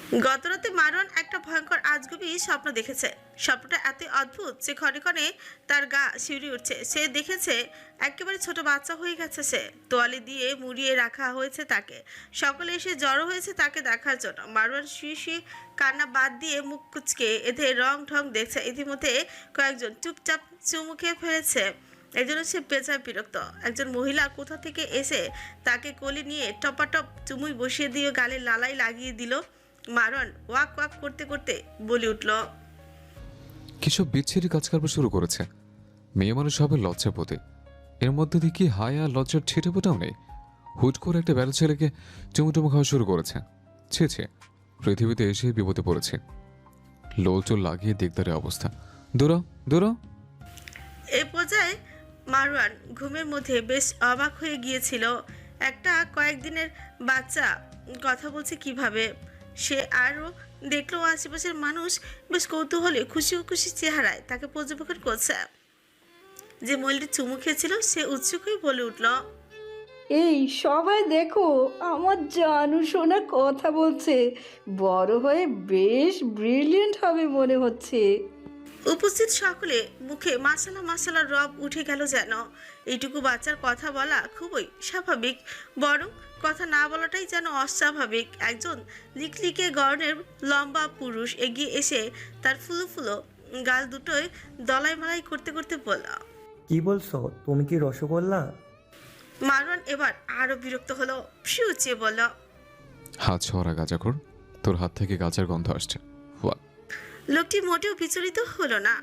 গতরাতে মারওয়ান একটা ভয়ঙ্কর আজগুবি স্বপ্ন দেখেছে। স্বপ্নটা এত অদ্ভুত যে ক্ষণে ক্ষণে তার গা শিউরে উঠছে। সে দেখেছে একেবারে ছোট বাচ্চা হয়ে গেছে সে। তোয়ালে দিয়ে মুড়িয়ে রাখা হয়েছে তাকে। সকলে এসে জড়ো হয়েছে তাকে দেখার জন্য। মারওয়ান শুয়ে শুয়ে কান্না বাদ দিয়ে মুখ কুচকে এদের রং ঢং দেখছে। ইতিমধ্যে কয়েকজন চুপচাপ চুমু খেয়ে ফেলেছে। এজন্য সে বেজায় বিরক্ত। একজন মহিলা কোথা থেকে এসে তাকে কোলে নিয়ে টপাটপ চুমুই বসিয়ে দিয়ে গালে লালাই লাগিয়ে দিল। মারওয়ান ওয়াক ওয়াক করতে করতে বলে উঠল, কিসব বিচ্ছিরি কাজ কারবার শুরু করেছে। মেয়ে মানুষ হবে লজ্জাপতি, এর মধ্যে দিয়ে কি হায়া লজ্জার ছিটে ফোটাও নেই। হুট করে একটা বেড়া ছেলেকে চুমুটুমু খাওয়া শুরু করেছে। ছে ছে, পৃথিবীতে এসে বিপদে পড়েছে। লোলচোল লাগিয়ে দেখদারের অবস্থা। দূর দূর। এই পর্যায়ে মারওয়ান ঘুমের মধ্যে বেশ অবাক হয়ে গিয়েছিল। একটা কয়েকদিনের বাচ্চা কথা বলছে কিভাবে। সে আরও দেখলো আশেপাশের মানুষ বেশ কৌতূহলে খুশি খুশি চেহারায় তাকে পর্যবেক্ষণ করছে। যে মহিলাটি চুমু খেয়েছিল সে উৎসুক হয়ে বলে উঠল, এই সবাই দেখো, আমার জানু শোনা কথা বলছে। বড় হয়ে বেশ ব্রিলিয়েন্ট হবে মনে হচ্ছে। উপস্থিত সকলে মুখে মাসালা মাসালা রব উঠে গেল যেন। এইটুকু বাচ্চার কথা বলা খুবই স্বাভাবিক, বরং কথা না বলাটাই যেন অস্বাভাবিক। একজন লিকলিকে গড়নের লম্বা পুরুষ এগিয়ে এসে তার ফুলো ফুলো গাল দুটোয় দলাই মালাই করতে করতে বলল, কি বলছো? তুমি কি রসগোল্লা? মারওয়ান এবার আরো বিরক্ত হলো, ফিউচে বলল, হাত ছড়া গাঁজাখোর, তোর হাত থেকে গাঁজার গন্ধ আসছে। ওয়া। লোকটি মোটেও বিচলিত হলো না।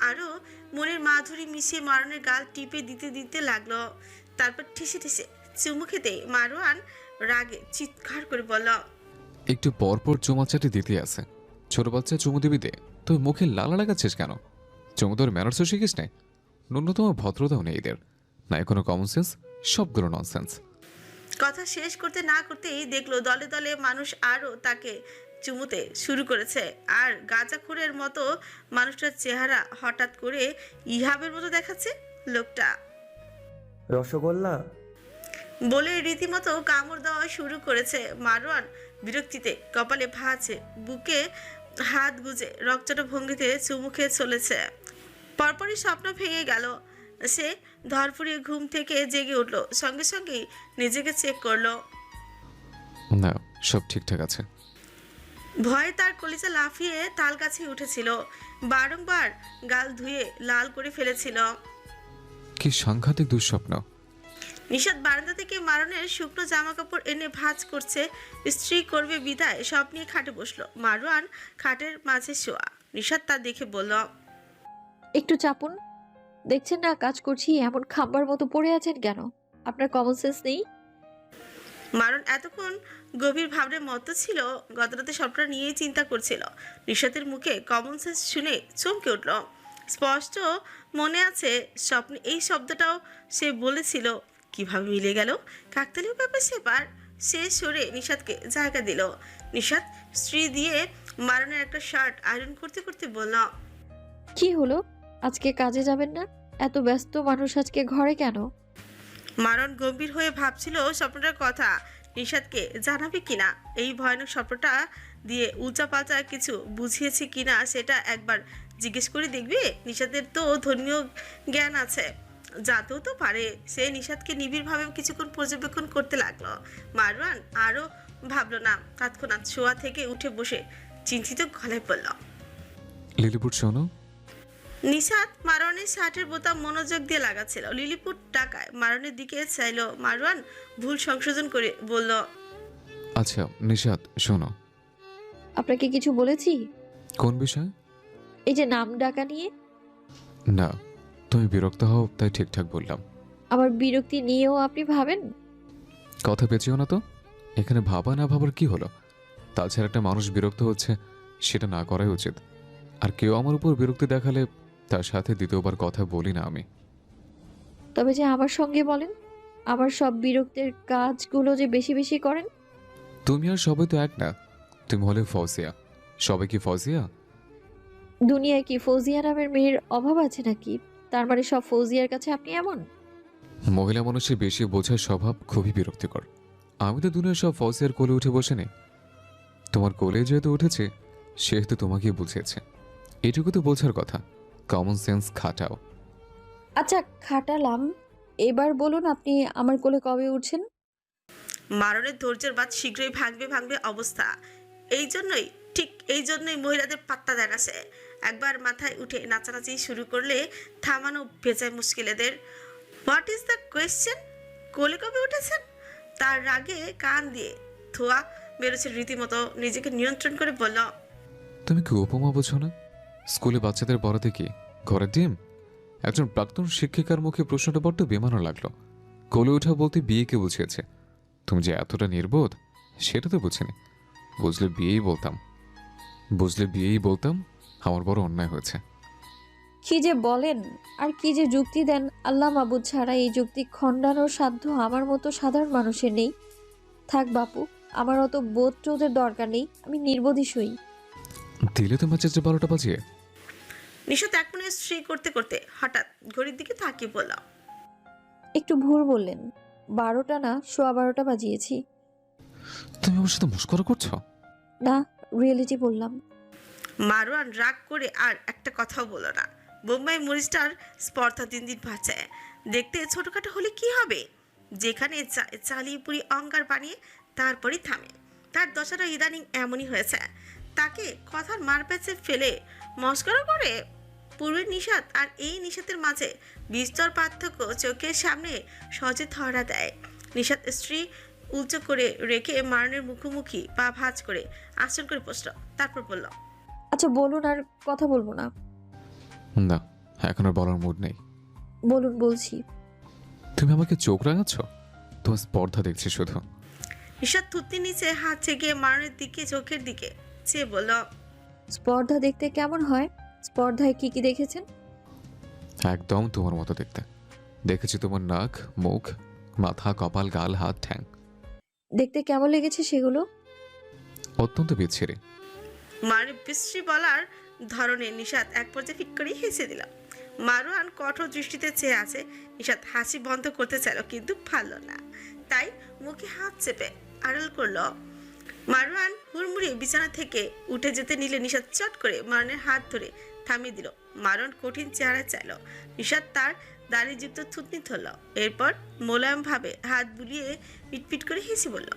আরও মনের মাধুরী মিশিয়ে মারওয়ানের গাল টিপে দিতে দিতে লাগলো। তারপর ঠেসে ঠেসে চুমু খেতে মারওয়ান রাগে চিৎকার করে বলল, একটু পরপর চুমাচাটি দিতে আছে। ছোট বাচ্চা চুমু দিবি দে, তুই মুখে লালা লাগাচ্ছিস কেন? চুমু তোর ম্যানার্সও শিখিস নাই। ন্যূনতম ভদ্রতাও নেই এদের, নাই কোনো কমন সেন্স, সবগুলো ননসেন্স। কথা শেষ করতে না করতেই দেখলো দলে দলে মানুষ আরও তাকে চুমুতে শুরু করেছে। আর গাঁজাখোরের মতো মানুষটার চেহারা হঠাৎ করে ইহাবের মতো দেখাচ্ছে লোকটা। রসগোল্লা? বলে রীতিমতো কামড় দেওয়া শুরু করেছে। মারওয়ান বিরক্তিতে কপালে ভাঁজে, বুকে হাত গুজে রকচটা ভঙ্গিতে চুমু খেয়ে চলেছে। পরপরই স্বপ্ন ভেঙে গেল। সে ধরফুরিয়ে ঘুম থেকে জেগে উঠল। সঙ্গে সঙ্গেই নিজেকে চেক করলো। না, সব ঠিকঠাক আছে। ভয়ে তার কলিজা লাফিয়ে তাল কাছে উঠেছিল। বারংবার গাল ধুয়ে লাল করে ফেলেছিল। কি সাংঘাতিক দুঃস্বপ্ন। নিশাত বারান্দা থেকে মারনের শুকনো জামা কাপড় এনে ভাঁজ করছে। স্ত্রী করবে বিদায় সব নিয়ে খাটে বসলো। মারওয়ান খাটের মাঝে শোয়া। নিশাত তা দেখে বলল, একটু চাপুন। দেখছেন না কাজ করছি, এমন খাম্বার মতো পড়ে আছেন কেন? আপনার কমন সেন্স নেই? মারন এতক্ষণ গভীর ভাবনার মতো ছিল। গতরাতে সবটা নিয়েই চিন্তা করছিল। নিশাতের মুখে কমন সেন্স শুনে চমকে উঠল। স্পষ্ট মনে আছে স্বপ্নে এই শব্দটাও সে বলেছিল। কিভাবে মিলে গেল? কাকতালীয় ব্যাপার সেবার। সে সরে নিশাতকে জায়গা দিল। নিশাত স্ত্রী দিয়ে মারনের একটা শার্ট আয়রন করতে করতে বলল, কি হলো, আজকে কাজে যাবেন না? এত ব্যস্ত মানুষ আজকে ঘরে কেন? মারণ গম্ভীর হয়ে ভাবছিল স্বপ্নটার কথা নিশাতকে জানাবে কিনা। এই ভয়ানক স্বপ্নটা দিয়ে উল্চাপাল্টা কিছু বুঝিয়েছে কিনা সেটা একবার জিজ্ঞেস করে দেখবে। নিশাতের তো ধর্মীয় জ্ঞান আছে, যাতেও তো পারে। সে নিশাতকে নিবিড়ভাবে কিছুক্ষণ পর্যবেক্ষণ করতে লাগলো। মারওয়ান আরও ভাবলো না। তৎক্ষণাৎ শোয়া থেকে উঠে বসে চিন্তিত গলায় বলল, লিলিপুট শোনো। নিশাত মারওয়ানের শার্টের বোতাম মনোযোগ দিয়ে লাগাচ্ছিল। লিলিপুট টাকায় মারওয়ানের দিকে চাইল। মারওয়ান ভুল সংশোধন করে বলল, আচ্ছা নিশাত শোনো। আপনাকে কিছু বলেছি? কোন বিষয়? এই যে নাম ডাকা নিয়ে। না, তুমি বিরক্ত হও তাই ঠিকঠাক বললাম। আমার বিরক্তি নিয়েও আপনি ভাবেন? কথা পেঁচিও না তো। এখানে ভাবা না ভাবার কি হলো? তাছাড়া একটা মানুষ বিরক্ত হচ্ছে, সেটা না করাই উচিত। আর কেউ আমার উপর বিরক্তি দেখালে তার সাথে দ্বিতীয়বার কথা বলি না আমি। তবে যে আমার সঙ্গে বলেন, আমার সব বিরক্তের কাজগুলো যে বেশি বেশি করেন। তুমি আর সবাই তো এক না। তুমি হলে ফৌজিয়া। সবাই কি ফৌজিয়া? দুনিয়ায় কি ফৌজিয়া নামের মেয়ের অভাব আছে নাকি? তার মানে সব ফৌজিয়ার কাছে আপনি এমন? মহিলা মানুষের বেশি বোঝার স্বভাব খুবই বিরক্তিকর। আমি তো দুনিয়ার সব ফৌজিয়ার কোলে উঠে বসে নেই। তোমার কোলে যেহেতু উঠেছে সেহেতু তোমাকে বুঝিয়েছে, এটুকু তো বোঝার কথা। কমন সেন্স খাটাও। আচ্ছা খাটালাম, এবার বলুন আপনি আমার কোলে কবে উঠছেন? মারণের ধৈর্যের বাদ শীঘ্রই ভাঙবে ভাঙবে অবস্থা। এই জন্যই মহিলাদের পাত্তা দেয় না সে। একবার মাথায় উঠে নাচানাচি শুরু করলে থামানো ভেজায় মুশকিল এদের। What is the question? কোলে কবে উঠেছেন? তার রাগে কান দিয়ে ধোয়া বেরোচ্ছে রীতিমতো। নিজেকে নিয়ন্ত্রণ করে বলল, তুমি কি উপমা বোঝো না? স্কুলে বাচ্চাদের পড়াতে কি ঘরের ডিম? একজন প্রাক্তন শিক্ষিকার মুখে প্রশ্নটা বড্ড বেমানো লাগলো। কোলে ওঠা বলতে বিয়েকে বুঝিয়েছে। তুমি যে এতটা নির্বোধ সেটা তো বুঝিনি। বুঝলে বিয়েই বলতাম। আমার বড় অন্যায় হয়েছে। কি যে বলেন আর কি যে যুক্তি দেন, আল্লাহ মাবুদ ছাড়া এই যুক্তি খণ্ডানোর সাধ্য আমার মতো সাধারণ মানুষের নেই। থাক বাপু, আমার অত বোধ টোধের দরকার নেই, আমি নির্বোধই সই। দিলে তো ম্যাচের 12টা বাজিয়ে। নিশাত এক মনে স্ত্রী করতে করতে হঠাৎ ঘড়ির দিকে তাকিয়ে বলল, একটু ভুল বললেন, 12টা না 12:15 বাজিয়েছি। তুমি আমার সাথে মস্করা করছো? না, রিয়েলিটি বললাম। মারওয়ান রাগ করে আর একটা কথাও বলল না। বোম্বাই মরিচটার স্পর্ধা দিন দিন বাড়ছে। দেখতে ছোটখাটো হলে কি হবে, যেখানে চালিয়ে পুরি অঙ্গার বানিয়ে তারপরই থামে। তার দশাটা ইদানিং এমনই হয়েছে। তাকে কথার মার প্যাচে ফেলে মস্করা করে। পূর্বের নিশাত আর এই নিশাতের মাঝে বিস্তর পার্থক্য চোখের সামনে সহজে ধরা দেয়। নিশাত স্ত্রী উঁচু করে রেখে মারণের মুখোমুখি পা ভাঁজ করে আসন করে বসল। তারপর বলল, আচ্ছা বলুন, আর কথা বলবো না। না, এখন আর বলার মুড নেই। বলুন বলছি। তুমি আমাকে চোখ রাঙাচ্ছ? তোমার স্পর্ধা দেখছি শুধু। নিশাত থুতনির নিচে হাত চেয়ে মারণের দিকে চোখের দিকে চেয়ে বলল, স্পর্ধা দেখতে কেমন হয়? স্পর্ধায় কি কি দেখেছেন? একদম তোমার মতো দেখতে। দেখেছি তোমার নাক, মুখ, মাথা, কপাল, গাল, হাত, ঠ্যাং। দেখতে কেমন লেগেছে সেগুলো? অত্যন্ত বিচ্ছিরি। মারণের বিশ্রী বলার ধরনে নিশাত এক পর্যায়ে ফিট করে হেসে দিল। মারওয়ান কঠোর দৃষ্টিতে চেয়ে আছে। নিশাত হাসি বন্ধ করতে চাইল কিন্তু পারল না, তাই মুখে হাত চেপে আড়াল করলো। মারওয়ান হুড়মুড়িয়ে বিছানা থেকে উঠে যেতে নিলে নিশাত চট করে মারওয়ানের হাত ধরে থামিয়ে দিল। মারওয়ান কঠিন চেহারা চাইল। নিশাত তার দাড়িযুক্ত থুতনি ধরল, এরপর মোলায়েমভাবে হাত বুলিয়ে পিটপিট করে হেসে বলল,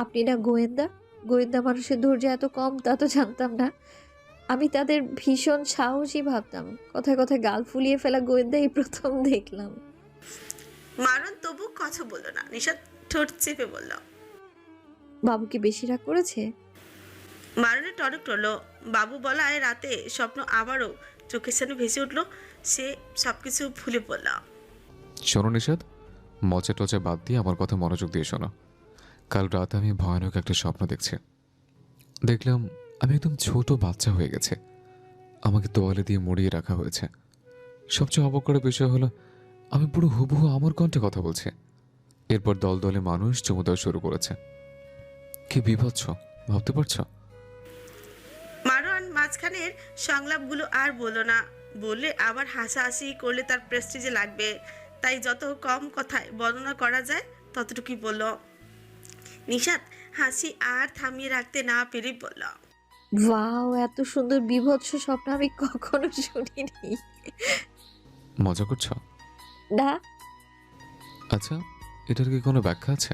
আপনি না গোয়েন্দা? গোয়েন্দা মানুষের ধৈর্য এত কম তা তো জানতাম না। আমি তাদের ভীষণ সাহসী ভাবতাম। কথায় কথায় গাল ফুলিয়ে ফেলা গোয়েন্দা এই প্রথম দেখলাম। মারওয়ান তবু কথা বলল না। নিশাত ঠোঁট চেপে বলল, বাবু কি বেশি রাগ করেছে? মারণে টনক টরল। বাবু বলায় রাতে স্বপ্ন আবারও চোখের সামনে ভেসে উঠল। সে সবকিছু ভুলে পড়ল। শোনো নিষাদ, মজা টজা বাদ দিয়ে আমার কথা মনোযোগ দিয়ে শোনো। কাল রাতে আমি ভয়ানক একটা স্বপ্ন দেখলাম আমি একদম ছোট বাচ্চা হয়ে গেছে। আমাকে তোয়ালে দিয়ে মুড়িয়ে রাখা হয়েছে। সবচেয়ে অবাক করার বিষয় হলো আমি পুরো হুবহু আমার কণ্ঠে কথা বলছি। এরপর দল দলে মানুষ চুমু দেওয়া শুরু করেছে। কি বিভৎস, ভাবতে পারছো? মারওয়ান মাঝখানের সংলাপগুলো আর বলল না। বললে আবার হাসাহাসি করলে তার প্রেস্টিজে লাগবে, তাই যত কম কথায় বর্ণনা করা যায় ততটুকুই বলল। নিশাত হাসি আর থামিয়ে রাখতে না পেরে বলল, ওয়াও, এত সুন্দর বিভৎস স্বপ্ন আমি কখনো শুনিনি। মজা করছো? না। আচ্ছা, এটার কি কোনো ব্যাখ্যা আছে?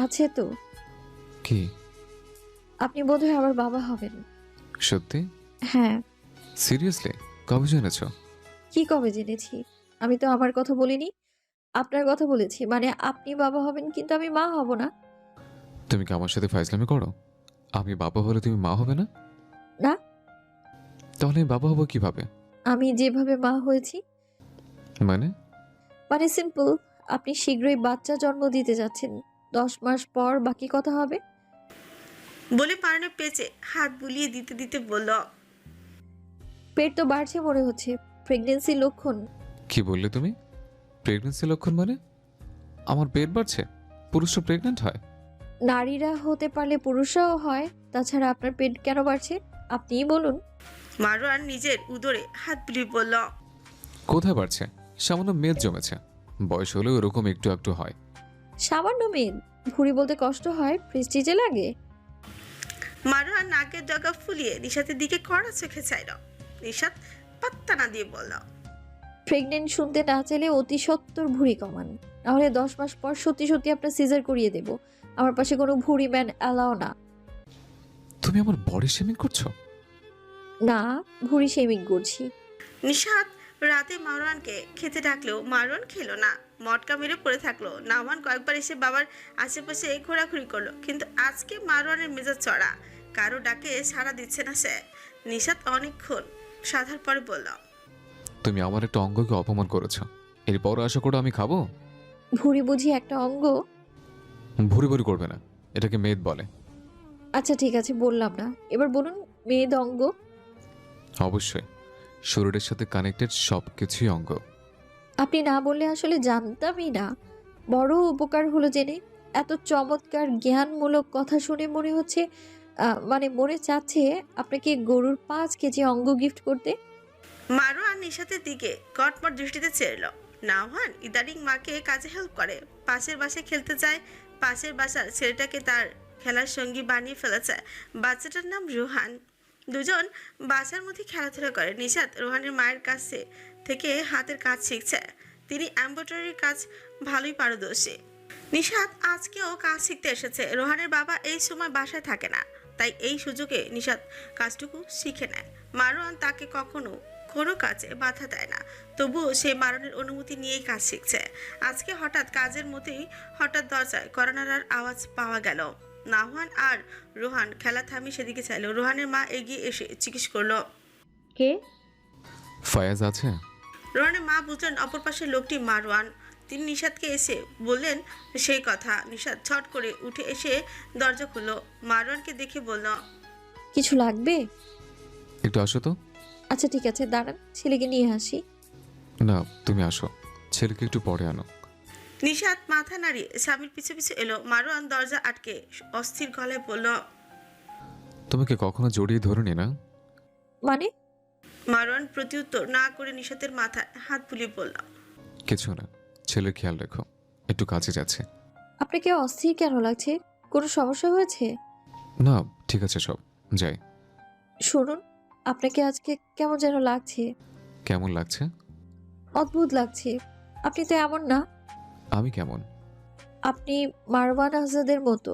আছে তো। কি? আপনি বোধহয় আমার বাবা হবেন। সত্যি? হ্যাঁ। সিরিয়াসলি? কবে জেনেছো? কি কবে জেনেছি? আমি তো আমার কথা বলিনি, আপনার কথা বলেছি। মানে আপনি বাবা হবেন কিন্তু আমি মা হব না। তুমি কি আমার সাথে ফাইজলামি করো? আমি বাবা হলে তুমি মা হবে না? না। তাহলে আমি বাবা হব কিভাবে? আমি যেভাবে মা হয়েছি। মানে? মানে সিম্পল, আপনি শীঘ্রই বাচ্চা জন্ম দিতে যাচ্ছেন। 10 মাস পর বাকি কথা হবে। বলে পারনে পেঁচে হাত বুলিয়ে দিতে দিতে বলল, পেট তো বাড়ছে মনে হচ্ছে, প্রেগন্যান্সি লক্ষণ। কি বললে তুমি? প্রেগন্যান্সি লক্ষণ মানে? আমার পেট বাড়ছে? পুরুষরা প্রেগন্যান্ট হয়? নারীরা হতে পারলে পুরুষরাও হয়। তাছাড়া আপনার পেট কেন বাড়ছে আপনিই বলুন। মারওয়ান নিজের উদরে হাত বুলিয়ে বলল, কোথায় বাড়ছে? সামান্য মেদ জমেছে। বয়স হলেও এরকম একটু একটু হয়। সামান্য মেদ? ভুঁড়ি বলতে কষ্ট হয়, প্রেস্টিজে লাগে। মারোয়ান নাকের ডগা ফুলিয়ে নিশাতের দিকে কড়া চোখে চাইল। নিশাত পাত্তা না দিয়ে বলল, প্রেগনেন্ট শুনতে না চাইলে অতি সত্বর ভুঁড়ি কমান, নাহলে 10 মাস পর সত্যি সত্যি আপনার সিজার করিয়ে দেব। আমার পাশে কোনো ভুঁড়ি ম্যান অ্যালাও না। তুমি আমার বডি শেমিং করছো? না, ভুঁড়ি শেমিং করছি। নিশাত রাতে মারোয়ানকে খেতে ডাকলেও মারোয়ান খেলো না, মটকা মেরে পড়ে থাকলো। নাওমান কয়েকবার এসে বাবার আশেপাশে ঘোরাঘুরি করলো, কিন্তু আজকে মারোয়ানের মেজাজ চড়া, কারো ডাকে সাড়া দিচ্ছে না সে। নিশাত অনেকক্ষণ সাধার পরে বলল, তুমি আমার একটা অঙ্গকে অপমান করেছো, এরপর আশা করো আমি খাবো? ভুঁড়ি বুঝি একটা অঙ্গ? ভুরি ভুরি করবে না, এটাকে মেদ বলে। আচ্ছা ঠিক আছে, বললাম না, এবার বলুন মেদ অঙ্গ? অবশ্যই, শরীরের সাথে কানেক্টেড সব কিছুই অঙ্গ। আপনি না বললে আসলে জানতামই না। বড় উপকার হলো জেনে। এত চমৎকার জ্ঞানমূলক কথা শুনে মনে হচ্ছে মানে মনে চাচ্ছে আপনাকে গরুর 5 কেজি অঙ্গ গিফট করতে। মারোয়ান নিশাতের দিকে কটমট দৃষ্টিতে চেরল। নাওহান ইদানিং মাকে কাজে হেল্প করে, পাশের বাসায় খেলতে যায়, পাশের বাসার ছেলেটাকে তার খেলার সঙ্গী বানিয়ে ফেলেছে। বাচ্চাটার নাম রোহান। দুজন বাসার মধ্যে খেলাধুলা করে। নিশাত রোহানের মায়ের কাছে থেকে হাতের কাজ শিখছে। তিনি এমব্রয়ডারির কাজ ভালোই পারদর্শী। নিশাত আজকেও কাজ শিখতে এসেছে। রোহানের বাবা এই সময় বাসায় থাকে না, তাই এই সুযোগে নিশাত কাজটুকু শিখে নেয়। মারোয়ান তাকে কখনো কোনো কাজে বাধা দেয় না, তবুও সে মারণের অনুমতি নিয়েই কাজ শিখছে। আজকে হঠাৎ কাজের মধ্যেই হঠাৎ দরজায় করানার আওয়াজ পাওয়া গেল। নাওহান আর রোহান খেলা থামিয়ে সেদিকে চাইল। রোহানের মা এগিয়ে এসে জিজ্ঞেস করলো, কে? ফায়াজ আছে? রোহানের মা বুঝলেন অপর পাশের লোকটি মারওয়ান। তিনি নিশাতকে এসে বললেন সেই কথা। নিশাত ছট করে উঠে এসে দরজা খুলল। মারওয়ানকে দেখে বলল, কিছু লাগবে? একটু আসো তো। আচ্ছা ঠিক আছে, দাঁড়ান, ছেলেকে নিয়ে আসি। না, তুমি আসো, ছেলেকে একটু পরে আনো। নিশাত মাথা নাড়িয়ে স্বামীর পিছু পিছু এলো। মারওয়ান দরজা আটকে অস্থির গলায় বলল, তোমাকে কখনো জড়িয়ে ধরিনি না? মানে? মারওয়ান প্রত্যুত্তর না করে নিশাতের মাথায় হাত বুলিয়ে বলল, কিছু না, ছেলের খেয়াল রেখো, একটু কাজে যাচ্ছে। আপনাকে অস্থির কেন লাগছে? কোনো সমস্যা হয়েছে? না, ঠিক আছে, সব যাই। শুনুন, আপনাকে আজকে কেমন যেন লাগছে। কেমন লাগছে? অদ্ভুত লাগছে। আপনি তো এমন না। আমি কেমন? আপনি মারওয়ান আজাদের মতো।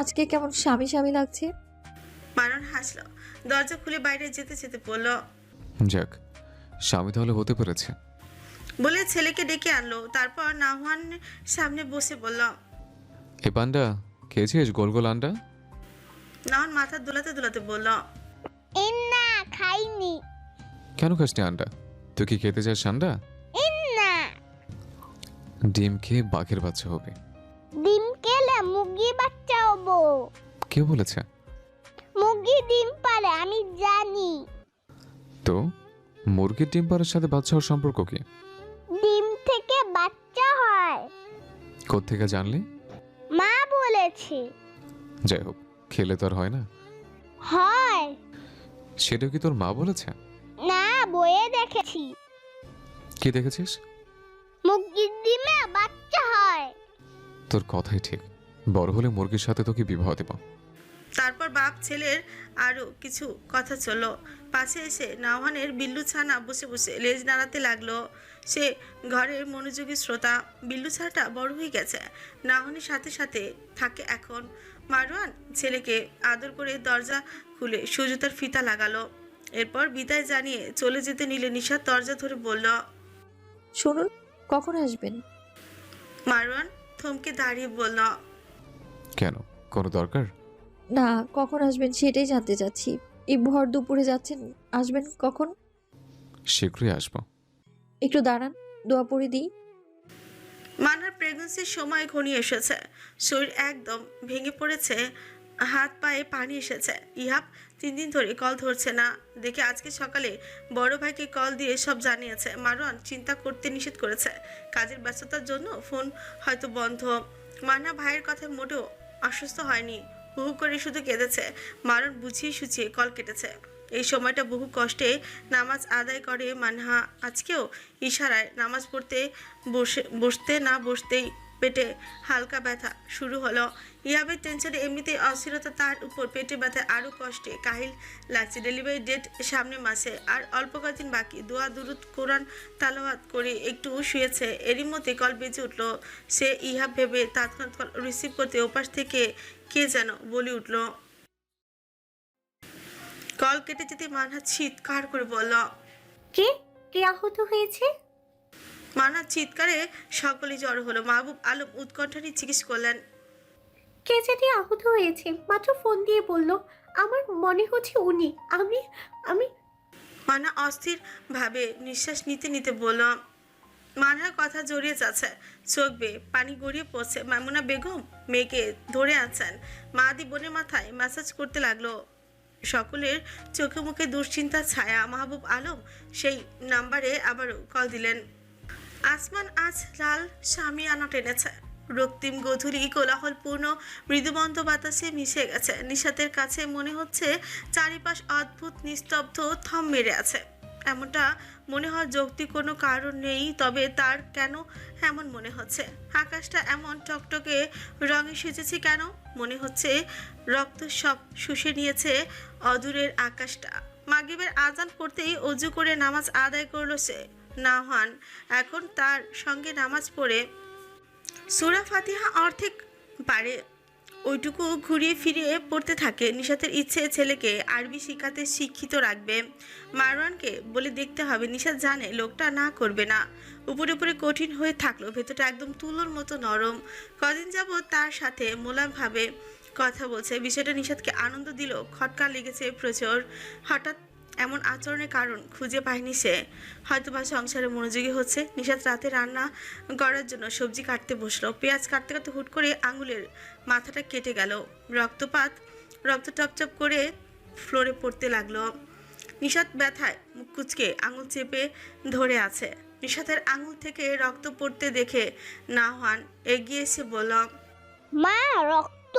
আজকে কেমন স্বামী স্বামী লাগছে। মারওয়ান হাসল। দরজা খুলে বাইরে যেতে যেতে বলল, যাক, স্বামী তাহলে হতে পেরেছে। বলে ছেলেকে ডেকে আনলো। তারপর নাওহান সামনে বসে বলল, এ পান্ডা, খেয়েছিস গোল গোল আন্ডা? নাওহান মাথা দোলাতে দোলাতে বলল, না খাইনি। কেন খাসনি আন্ডা? তুই কি খেতে চাস আন্ডা? না, ডিম খেয়ে বাঘের বাচ্চা হবে। ডিম খেলে মুরগি বাচ্চা হবো। কে বলেছে? মুরগি ডিম পারে, আমি জানি। তো মুরগির ডিম পাড়ার সাথে বাচ্চা হওয়ার সম্পর্ক কি? ডিম থেকে বাচ্চা হয়। কোত্থেকে জানলি? মা বলেছে। যাই হোক, খেলে তো আর হয় না। হয় সেটা কি তোর মা বলেছে? না, বইয়ে দেখেছি। কি দেখেছিস? মুরগির ডিমে বাচ্চা হয়। তোর কথাই ঠিক, বড় হলে মুরগির সাথে তোকে বিবাহ দেব। তারপর বাপ ছেলের আরো কিছু কথা চলল। পাশে এসে নাওহানের বিল্লু ছানা বসে বসে লেজ নাড়াতে লাগলো। সে ঘরের মনোযোগী শ্রোতা। বিল্লু ছানাটা বড় হয়ে গেছে, নাওহানের সাথে সাথে থাকে এখন। মারওয়ান ছেলেকে আদর করে দরজা খুলে সুজুতার ফিতা লাগালো। এরপর বিদায় জানিয়ে চলে যেতে নিলে নিশাত দরজা ধরে বলল, শুনুন, কখন আসবেন? মারওয়ান থমকে দাঁড়িয়ে বলল, কেন, কোনো দরকার? না, কখন আসবেন সেটাই জানতে চাচ্ছি। এই ভর দুপুরে যাচ্ছেন, আসবেন কখন? শীঘ্রই আসবো। একটু দাঁড়ান, দোয়া পড়ে দিই। মানার প্রেগন্যান্সির সময় ঘনিয়ে এসেছে। শরীর একদম ভেঙে পড়েছে, হাত পায়ে পানি এসেছে। ইহাব 3 দিন ধরে কল ধরছে না দেখে আজকে সকালে বড় ভাইকে কল দিয়ে সব জানিয়েছে। মারওয়ান চিন্তা করতে নিষেধ করেছে, কাজের ব্যস্ততার জন্য ফোন হয়তো বন্ধ। মানা ভাইয়ের কথায় মোটেও অসুস্থ হয়নি, হুহু করে শুধু কেঁদেছে। মারওয়ান বুঝিয়ে সুঝিয়ে কল কেটেছে। এই সময়টা বহু কষ্টে নামাজ আদায় করে মানহা। আজকেও ইশারায় নামাজ পড়তে বসতে না বসতেই পেটে হালকা ব্যথা শুরু হলো। ইহাবের টেনশনে এমনিতেই অস্থিরতা, তার উপর পেটে ব্যথা আরও কষ্টে কাহিল লাগছে। ডেলিভারি ডেট সামনে মাসে, আর অল্প কদিন বাকি। দোয়া দুরুদ কোরআন তালাওয়াত করে একটু শুয়েছে, এরই মধ্যে কল বেজে উঠল। সে ইহাব ভেবে তৎক্ষণাৎ কল রিসিভ করতে ওপাশ থেকে কে যেন বলে উঠল। কল কেটে যেতে মানহা চিৎকার করে বলল। কে কে আহত হয়েছে? মানহার চিৎকারে সকলে জড়ো হলো। মাহবুব আলম উৎকণ্ঠা নিয়ে জিজ্ঞেস করলেন। কে যেটি আহত হয়েছে মাত্র ফোন দিয়ে বলল, আমার মনে হচ্ছে উনি। আমি আমি মানহা অস্থির ভাবে নিঃশ্বাস নিতে নিতে বলল। মানহার কথা জড়িয়ে যাচ্ছে, চোখ বেয়ে পানি গড়িয়ে পড়ছে। মামুনা বেগম মেয়েকে ধরে আছেন। মাদি বোনের মাথায় ম্যাসাজ করতে লাগলো। সকলের চোখে মুখে দুশ্চিন্তার ছায়া। মাহবুব আলম সেই নাম্বারে আবারও কল দিলেন। আসমান আজ লাল শামিয়ানা টেনেছে। রক্তিম গধূলি কোলাহলপূর্ণ মৃদুবন্ধ বাতাসে মিশে গেছে। নিশাতের কাছে মনে হচ্ছে চারিপাশ অদ্ভুত নিস্তব্ধ, থম মেরে আছে। এমনটা মনে হয় যৌক্তিক কোনো কারণ নেই, তবে তার কেন এমন মনে হচ্ছে? আকাশটা এমন টকটকে রঙে সেজেছে কেন? মনে হচ্ছে রক্ত সব শুষে নিয়েছে অদূরের আকাশটা। মাগরিবের আজান পড়তেই অজু করে নামাজ আদায় করলো সে। নাহান এখন তার সঙ্গে নামাজ পড়ে সূরা ফাতিহা অর্ধেক পারে, ওইটুকু ঘুরিয়ে ফিরিয়ে পড়তে থাকে। নিশাতের ইচ্ছে ছেলেকে আরবি শিখাতে শিক্ষিত রাখবে। মারওয়ানকে বলে দেখতে হবে। নিশাত জানে লোকটা না করবে না। উপরে উপরে কঠিন হয়ে থাকলো, ভেতরটা একদম তুলোর মতো নরম। কদিন যাবৎ তার সাথে মোলামভাবে কথা বলছে। বিষয়টা নিশাতকে আনন্দ দিল, খটকা লেগেছে প্রচুর। হঠাৎ এমন আচরণের কারণ খুঁজে পায়নি সে। হয়তো বা সংসারে মনোযোগী হচ্ছে। নিশাত রাতে রান্না করার জন্য সবজি কাটতে বসলো। পেঁয়াজ কাটতে কাটতে হুট করে আঙুলের মাথাটা কেটে গেল। রক্ত টপটপ করে ফ্লোরে পড়তে লাগলো। নিশাত ব্যথায় মুখ কুচকে আঙুল চেপে ধরে আছে। নিশাতের আঙুল থেকে রক্ত পড়তে দেখে নাহান এগিয়ে এসে বলল। মা, রক্ত!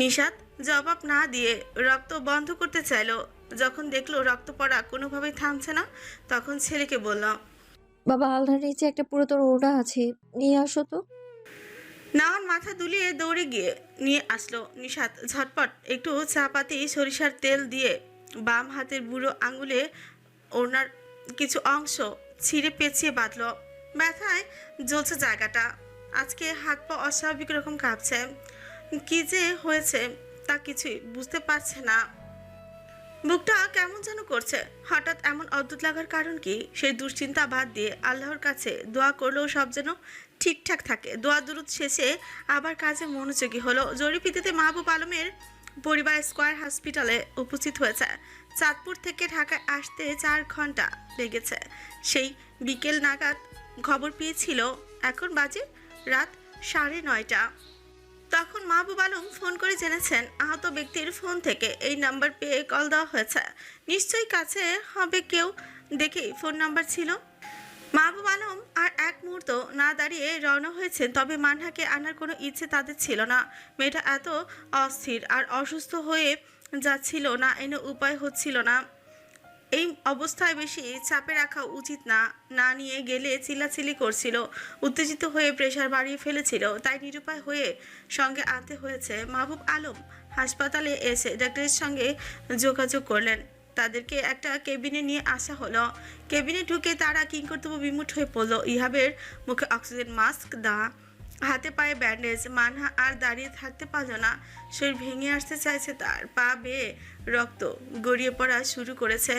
নিশাত জবাব না দিয়ে রক্ত বন্ধ করতে চাইলো। যখন দেখলো রক্ত পড়া কোনোভাবেই থামছে না, তখন ছেলেকে বলল। বাবা, আলনার নিচে একটা পুরাতন ওড়না আছে, নিয়ে আসো তো। নাহান মাথা দুলিয়ে দৌড়ে গিয়ে নিয়ে আসলো। নিশাত ঝটপট একটু চা পাতি সরিষার তেল দিয়ে বাম হাতের বুড়ো আঙুলে ওড়নার কিছু অংশ ছিঁড়ে পেঁচিয়ে বাঁধলো। ব্যথায় জ্বলছে জায়গাটা। আজকে হাত পা অস্বাভাবিক রকম কাঁপছে। কি যে হয়েছে তা কিছুই বুঝতে পারছে না। বুকটা কেমন যেন করছে। হঠাৎ এমন অদ্ভুত লাগার কারণ কি? সেই দুশ্চিন্তা বাদ দিয়ে আল্লাহর কাছে দোয়া করলেও সব যেন ঠিকঠাক থাকে। দোয়া দুরুদ শেষে আবার কাজে মনোযোগী হলো। জরিপিতে মাহবুব আলমের পরিবার স্কয়ার হসপিটালে উপস্থিত হয়েছে। চাঁদপুর থেকে ঢাকায় আসতে 4 ঘন্টা লেগেছে। সেই বিকেল নাগাদ খবর পেয়েছিল। এখন বাজে রাত 9:30। তখন মাহবুব আলম ফোন করে জেনেছেন আহত ব্যক্তির ফোন থেকে এই নাম্বার পেয়ে কল দেওয়া হয়েছে। নিশ্চয়ই কাছে হবে কেউ দেখেই ফোন নাম্বার ছিল। মাহবুব আলম আর এক মুহূর্ত না দাঁড়িয়ে রওনা হয়েছেন। তবে মানহাকে আনার কোনো ইচ্ছে তাদের ছিল না। মেয়েটা এত অস্থির আর অসুস্থ হয়ে যাচ্ছিল, না এনে উপায় হচ্ছিল না। এই অবস্থায় বেশি চাপে রাখা উচিত না, না নিয়ে গেলে চিল্লাচিল্লি করছিল, উত্তেজিত হয়ে প্রেশার বাড়িয়ে ফেলেছিল। তাই নিরুপায় হয়ে সঙ্গে আনতে হয়েছে। মাহবুব আলম হাসপাতালে এসে ডাক্তারের সঙ্গে যোগাযোগ করলেন। তাদেরকে একটা কেবিনে নিয়ে আসা হলো। কেবিনে ঢুকে তারা কিংকর্তব্য বিমূঢ় হয়ে পড়ল। ইহাবের মুখে অক্সিজেন মাস্ক দেওয়া, হাতে পায়ে ব্যান্ডেজ। মানহা আর দাঁড়িয়ে থাকতে পারল না। শরীর ভেঙে আসতে চাইছে তার। পা বেয়ে রক্ত গড়িয়ে পড়া শুরু করেছে।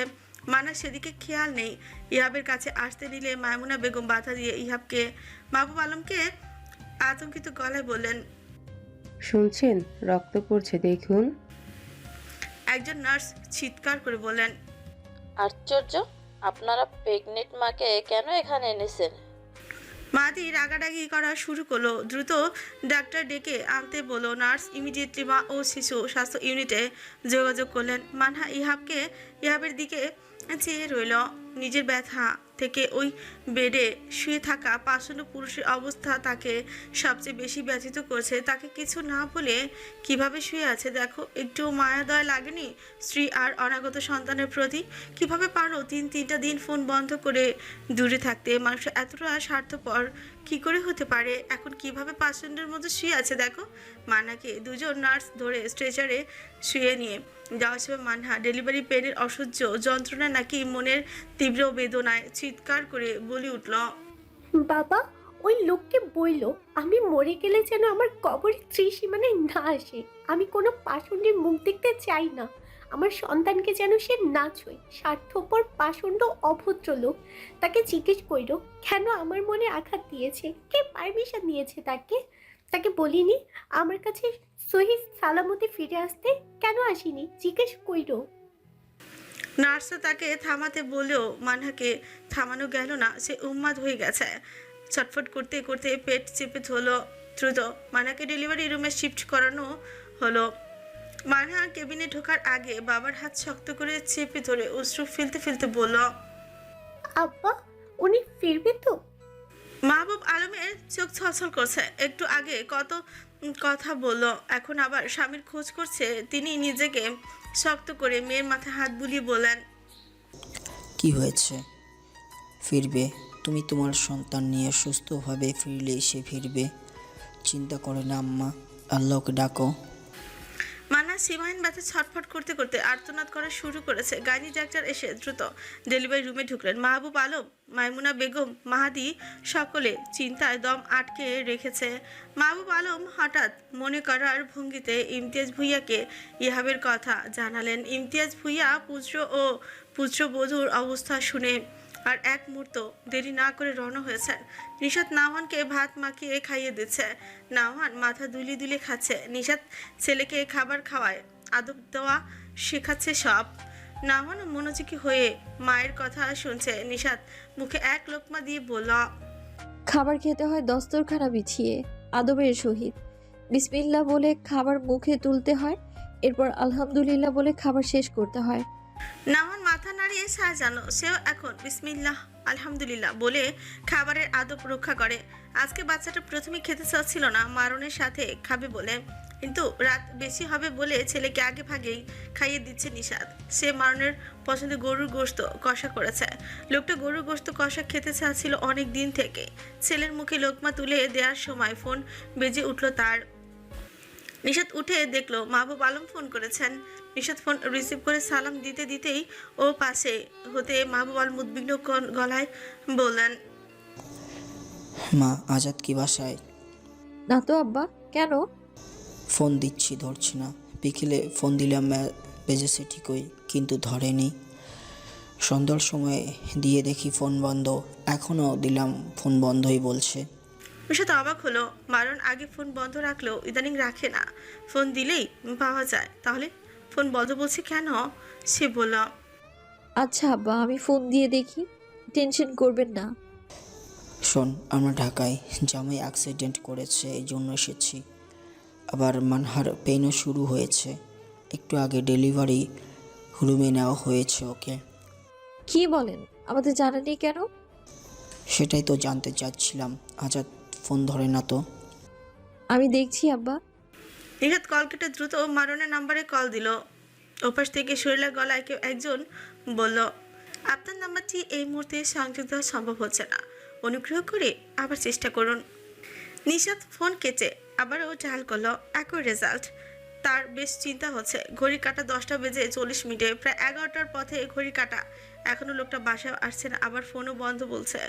মানহার সেদিকে খেয়াল নেই। ইহাবের কাছে আসতে নিলে মামুনা বেগম বাধা দিয়ে ইহাবকে মাহবুব আলমকে আতঙ্কিত গলায় বললেন। শুনছেন, রক্ত পড়ছে দেখুন। একজন নার্স চিৎকার করে বললেন। আশ্চর্য, আপনারা প্রেগনেন্ট মাকে কেন এখানে এনেছেন? মাদি রাগারাগি করা শুরু করলো। দ্রুত ডাক্তার ডেকে আনতে বলল। নার্স ইমিডিয়েটলি মা ও শিশু স্বাস্থ্য ইউনিটে যোগাযোগ করলেন। মানহা ইহাবের দিকে চেয়ে রইল। নিজের ব্যথা থেকে ওই বেডে শুয়ে থাকা পাষণ্ড পুরুষের অবস্থা তাকে সবচেয়ে বেশি ব্যথিত করছে। তাকে কিছু না বলে কিভাবে শুয়ে আছে দেখো, একটু মায়া দয়া লাগেনি স্ত্রী আর অনাগত সন্তানের প্রতি? কিভাবে পারো তিনটা দিন ফোন বন্ধ করে দূরে থাকতে? মানুষ এতটা স্বার্থপর কি করে হতে পারে? এখন কিভাবে পাষণ্ডের মধ্যে শুয়ে আছে দেখো। মানাকে দুজন নার্স ধরে স্ট্রেচারে শুয়ে নিয়ে যাওয়ার সময় মানহা ডেলিভারি পেনের অসহ্য যন্ত্রণা নাকি মনের তীব্র বেদনায় চিৎকার করে বলে উঠল, বাবা, ওই লোককে বইল আমি মরে গেলে যেন আমার কবরে ত্রিসীমানায় না আসে। আমি কোনো পাষণ্ডের মুখ দেখতে চাই না। আমার সন্তানকে যেন সে না ছুঁয়। স্বার্থপর পাষণ্ড অভদ্র লোক। তাকে জিজ্ঞেস কইল কেন আমার মনে আঘাত দিয়েছে, কে পারমিশন দিয়েছে তাকে। তাকে বলিনি আমার কাছে সহি সালামতে ফিরে আসতে, কেন আসিনি জিজ্ঞেস কইল। নার্সও তাকে থামাতে বলেও মানহাকে থামানো গেল না। সে উন্মাদ হয়ে গেছে। ছটফট করতে করতে পেট চেপে ধরলো দ্রুত। মানহাকে ডেলিভারি রুমে শিফট করানো হলো। মানহা কেবিনে ঢোকার আগে বাবার হাত শক্ত করে চেপে ধরে অশ্রু ফেলতে ফেলতে বলল, আব্বা, উনি ফিরবে তো? মাহবুব আলমের চোখ ছলছল করছে। একটু আগে কত কথা বলল, এখন আবার স্বামীর খোঁজ করছে। তিনি নিজেকে শক্ত করে মেয়ের মাথায় হাত বুলিয়ে বললেন, কি হয়েছে? ফিরবে। তুমি তোমার সন্তান নিয়ে সুস্থভাবে ফিরলে সে ফিরবে। চিন্তা করে না আম্মা, আল্লাহকে ডাকো। মানা সীমাহীন ব্যথা ছটফট করতে করতে আর্তনাদ করা শুরু করেছে। গাইনি ডাক্তার এসে দ্রুত ডেলিভারি রুমে ঢুকলেন। মাহবুব আলম, মাইমুনা বেগম, মাহাদি সকলে চিন্তায় দম আটকে রেখেছে। মাহবুব আলম হঠাৎ মনে করার ভঙ্গিতে ইমতিয়াজ ভুঁইয়াকে ইহাবের কথা জানালেন। ইমতিয়াজ ভুঁইয়া পুত্র ও পুত্রবধূর অবস্থা শুনে আর এক মুহূর্ত দেরি না করে রওনা হয়েছেন। নিশাত নাওহানকে ভাত মাখিয়ে খাইয়ে দিচ্ছে। নাওহান মাথা দুলি দুলি খাচ্ছে। নিশাত ছেলেকে খাবার খাওয়ায়, আদব দেওয়া শেখাচ্ছে সব। নাওহান মনোযোগী হয়ে মায়ের কথা শুনছে। নিশাত মুখে এক লোকমা দিয়ে বলল, খাবার খেতে হয় দস্তরখানা বিছিয়ে, আদবের সহিত। বিসমিল্লাহ বলে খাবার মুখে তুলতে হয়, এরপর আলহামদুলিল্লাহ বলে খাবার শেষ করতে হয়। নাওহান মাথা নাড়িয়ে সাজানো। সেও এখন বিসমিল্লাহ আলহামদুলিল্লাহ বলে খাবারের আদব রক্ষা করে। আজকে বাচ্চাটা প্রথমে খেতে চাচ্ছিল না মারণের সাথে খাবে বলে, কিন্তু রাত বেশি হবে বলে ছেলেকে আগে ভাগেই খাইয়ে দিচ্ছে নিশাত। সে মারণের পছন্দের গরুর গোশত কষা করেছে। লোকটা গরুর গোশত কষা খেতে চাচ্ছিল অনেক দিন থেকে। ছেলের মুখে লোকমা তুলে দেওয়ার সময় ফোন বেজে উঠল তার। নিশাত উঠে দেখলো মাহবুব আলম ফোন করেছেন। নিশাত ফোন রিসিভ করে সালাম দিতে দিতেই ও পাশে হতে মাহবুব আলম উদ্বিগ্ন গলায় বললেন, মা, আজাদ কি বাসায়? না তো আব্বা, কেন? ফোন দিচ্ছি, ধরছি না। বিকেলে ফোন দিলাম, বেজেছে ঠিকই, কিন্তু ধরেনি। সন্ধ্যার সময় দিয়ে দেখি ফোন বন্ধ। এখনও দিলাম, ফোন বন্ধই বলছে। নিশাত অবাক হলো। মারণ আগে ফোন বন্ধ রাখলেও ইদানিং রাখে না। ফোন দিলেই পাওয়া যায়, তাহলে ফোন বন্ধ বলছে কেন? সে বলল, আচ্ছা আব্বা, আমি ফোন দিয়ে দেখি, টেনশন করবেন না। শোন, আমরা ঢাকায়, জামাই অ্যাক্সিডেন্ট করেছে, এই জন্য এসেছি। আবার মানহার পেইনও শুরু হয়েছে। একটু আগে ডেলিভারি রুমে নেওয়া হয়েছে ওকে। কি বলেন? আমাদের জানানি কেন? সেটাই তো জানতে চাচ্ছিলাম। আজাদ ফোন ধরে না তো। আমি দেখছি আব্বা। নিশাত কল কেটে দ্রুত মারণের নাম্বারে কল দিল। ওপাশ থেকে শরীরের গলায় কেউ একজন বলল, আপনার নাম্বারটি এই মুহূর্তে সংযোগ দেওয়া সম্ভব হচ্ছে না, অনুগ্রহ করে আবার চেষ্টা করুন। নিশাত ফোন কেটে আবারও ডায়াল করলো। একই রেজাল্ট। তার বেশ চিন্তা হচ্ছে। ঘড়ি কাটা 10টা বেজে 40 মিনিটে, প্রায় 11টার পথে ঘড়ি কাটা। এখনও লোকটা বাসায় আসছে না, আবার ফোনও বন্ধ বলছে।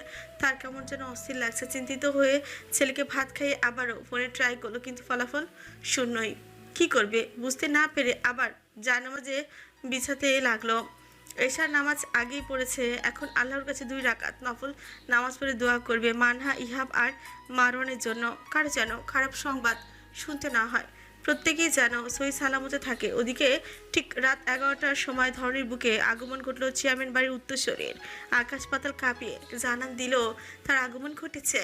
তার কেমন যেন অস্থির লাগছে। চিন্তিত হয়ে ছেলেকে ভাত খাইয়ে আবারও ফোনে ট্রাই করলো, কিন্তু ফলাফল শূন্যই। কি করবে বুঝতে না পেরে আবার জানামাজে বিছাতে লাগলো। এশার নামাজ আগেই পড়েছে। এখন আল্লাহর কাছে 2 রাকাত নফল নামাজ পড়ে দোয়া করবে মানহা, ইহাব আর মারওয়ানের জন্য। কারো যেন খারাপ সংবাদ শুনতে না হয়, প্রত্যেকেই যেন সহি সালামতে থাকে। ওদিকে ঠিক রাত 11টার সময় ধরনীর বুকে আগমন ঘটল চেয়ারম্যান বাড়ির উত্তরসূরির। আকাশ পাতাল কাঁপিয়ে জানান দিল তার আগমন ঘটেছে।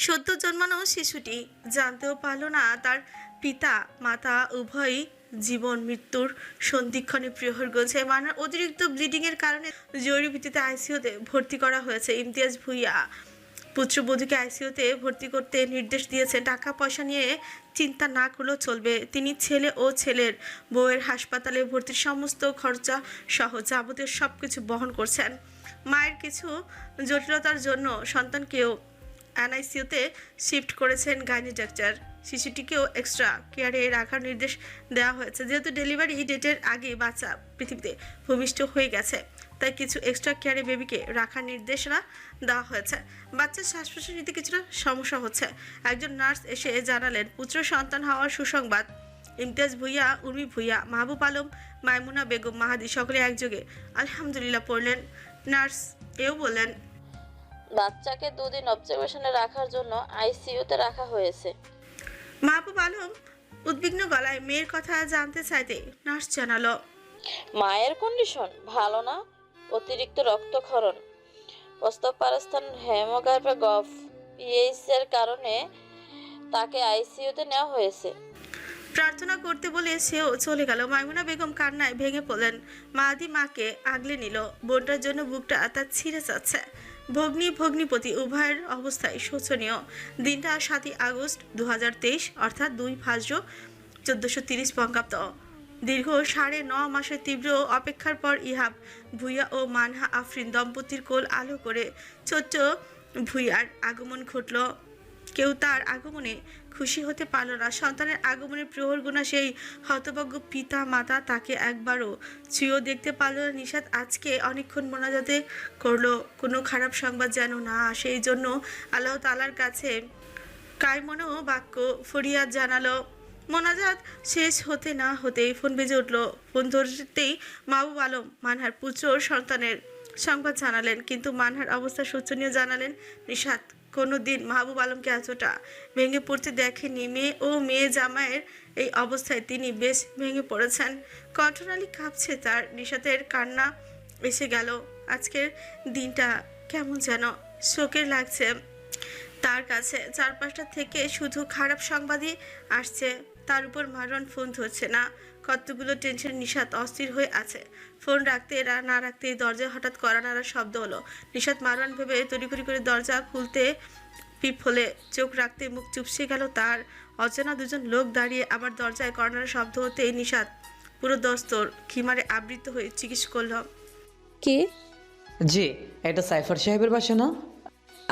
সদ্য জন্মানো শিশুটি জানতেও পারল না তার পিতা মাতা উভয়ই জীবন মৃত্যুর সন্ধিক্ষণে প্রহর গুনছে। মানহার অতিরিক্ত ব্লিডিংয়ের কারণে জরুরি ভিত্তিতে আইসিইউতে ভর্তি করা হয়েছে। ইমতিয়াজ ভুঁইয়া পুত্রবধূকে আইসিইউতে ভর্তি করতে নির্দেশ দিয়েছে। টাকা পয়সা নিয়ে চিন্তা না করলেও চলবে। তিনি ছেলে ও ছেলের বউয়ের হাসপাতালে ভর্তির সমস্ত খরচা সহ যাবতীয় সব কিছু বহন করছেন। মায়ের কিছু জটিলতার জন্য সন্তানকেও এনআইসিইউতে শিফট করেছেন গাইনি ডাক্তার। শিশুটিকেও এক্সট্রা কেয়ারে রাখার নির্দেশ দেওয়া হয়েছে। যেহেতু ডেলিভারি ডেটের আগে বাচ্চা পৃথিবীতে ভূমিষ্ঠ হয়ে গেছে, তাই কিছু এক্সট্রা কেয়ারে বেবিকে রাখার নির্দেশনা দেওয়া হয়েছে। বাচ্চার শ্বাস প্রশ্বাস নিতে কিছুটা সমস্যা হচ্ছে। একজন নার্স এসে জানালেন পুত্র সন্তান হওয়ার সুসংবাদ। ইমতিয়াজ ভুঁইয়া, উর্মি ভুঁইয়া, মাহবুব আলম, মাইমুনা বেগম, মাহাদি সকলে একযোগে আলহামদুলিল্লাহ পড়লেন। নার্স এও বললেন, বাচ্চাকে 2 দিন অবজারভেশনে রাখার জন্য আইসিইউতে রাখা হয়েছে। মাহবুব আলম উদ্বিগ্ন গলায় মেয়ের কথা জানতে চাইতে নার্স জানালো, মায়ের কন্ডিশন ভালো না, অতিরিক্ত রক্তক্ষরণ, প্রস্তাবপারস্থান, হেমোগ্লোবিন পিএইচ এর কারণে তাকে আইসিইউতে নেওয়া হয়েছে। প্রার্থনা করতে বলে সেও চলে গেল। মাইমুনা বেগম কান্নায় ভেঙে পড়লেন। মাহাদি মাকে আগলে নিল। বোনটার জন্য বুকটা তার ছিঁড়ে যাচ্ছে। ভগ্নিপতি উভয়ের অবস্থায় শোচনীয়। দিনটা 7ই আগস্ট 2023, অর্থাৎ 2 ভাদ্র 1430 বঙ্গাব্দ। দীর্ঘ 9.5 মাসের তীব্র অপেক্ষার পর ইহাব ভুঁইয়া ও মানহা আফরিন দম্পতির কোল আলো করে ছোট্ট ভুঁইয়ার আগমন ঘটল। কেউ তার আগমনে খুশি হতে পারল না। সন্তানের আগমনের প্রহর গোনা সেই হতভাগ্য পিতা মাতা তাকে একবারও ছুঁয়েও দেখতে পারল না। নিশাত আজকে অনেকক্ষণ মোনাজাতে করলো কোনো খারাপ সংবাদ যেন না আসে, এই জন্য আল্লাহ তাআলার কাছে কায়মনো বাক্য ফরিয়াদ জানালো। মোনাজাত শেষ হতে না হতেই ফোন বেজে উঠল। ফোন ধরতেই মাহবুব আলম মানহার পুত্র সন্তানের সংবাদ জানালেন, কিন্তু মানহার অবস্থা শোচনীয় জানালেন নিশাত। কোনো দিন মাহবুব আলমকে এতটা ভেঙে পড়তে দেখেনি। মেয়ে ও মেয়ে জামাইয়ের এই অবস্থায় তিনি বেশ ভেঙে পড়েছেন। কণ্ঠনালী কাঁপছে তার। নিশাতের কান্না এসে গেল। আজকের দিনটা কেমন যেন শোকের লাগছে তার কাছে। চারপাশটা থেকে শুধু খারাপ সংবাদই আসছে। তার উপর মারওয়ান ফোন ধরছে না। কতগুলো টেনশন। নিশাত অস্থির হয়ে আছে। ফোন রাখতে না রাখতে দরজায় হঠাৎ কড়া নাড়ার শব্দ হলো। নিশাত মারওয়ান ভেবে তড়িঘড়ি করে দরজা খুলতে পিপ হলে চোখ রাখতে মুখ চুপসে গেল তার। অচেনা দুজন লোক দাঁড়িয়ে আবার দরজায় কড়া নাড়ার শব্দ হতেই নিশাত পুরো দস্তর খিমারে আবৃত হয়ে জিজ্ঞেস করল, কে? জি, এটা সাইফার সাহেবের বাসা না?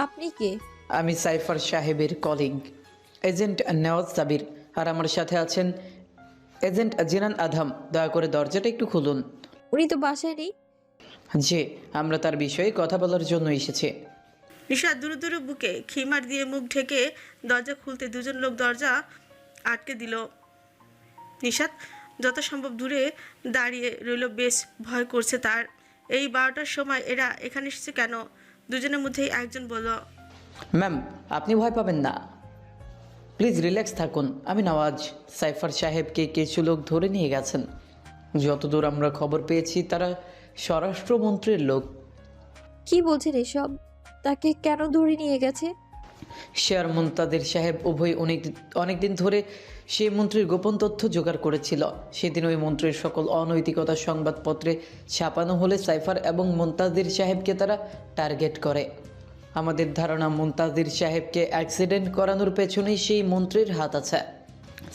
আপনি কে? আমি সাইফার সাহেবের কলিগ এজেন্ট নেওয়াজ সাবির, আর আমার সাথে আছেন এজেন্ট জিনান আধাম। দয়া করে দরজাটা একটু খুলুন। উনি তো বাসায় নেই। জি, আমরা তার বিষয়ে কথা বলার জন্য এসেছি। নিশাত দুরু দুরু বুকে খিমার দিয়ে মুখ ঢেকে দরজা খুলতে দুজন লোক দরজা আটকে দিল। নিশাত যথাসম্ভব দূরে দাঁড়িয়ে রইল। বেশ ভয় করছে তার। এই 12টার সময় এরা এখানে এসেছে কেন? দুজনের মধ্যেই একজন বলল, ম্যাম, আপনি ভয় পাবেন না, প্লিজ রিল্যাক্স থাকুন। আমি নওয়াজ। সাইফার সাহেবকে কিছু লোক ধরে নিয়ে গেছেন। যতদূর আমরা খবর পেয়েছি তারা স্বরাষ্ট্রমন্ত্রীর লোক। কি বলছেন এসব? তাকে কেন ধরে নিয়ে গেছে? শেয়ার মুনতাদির সাহেব উভয় অনেকদিন ধরে সেই মন্ত্রীর গোপন তথ্য জোগাড় করেছিল। সেদিন ওই মন্ত্রীর সকল অনৈতিকতা সংবাদপত্রে ছাপানো হলে সাইফার এবং মুনতাজির সাহেবকে তারা টার্গেট করে। আমাদের ধারণা মুনতাজির সাহেবকে অ্যাক্সিডেন্ট করানোর পেছনেই সেই মন্ত্রীর হাত আছে।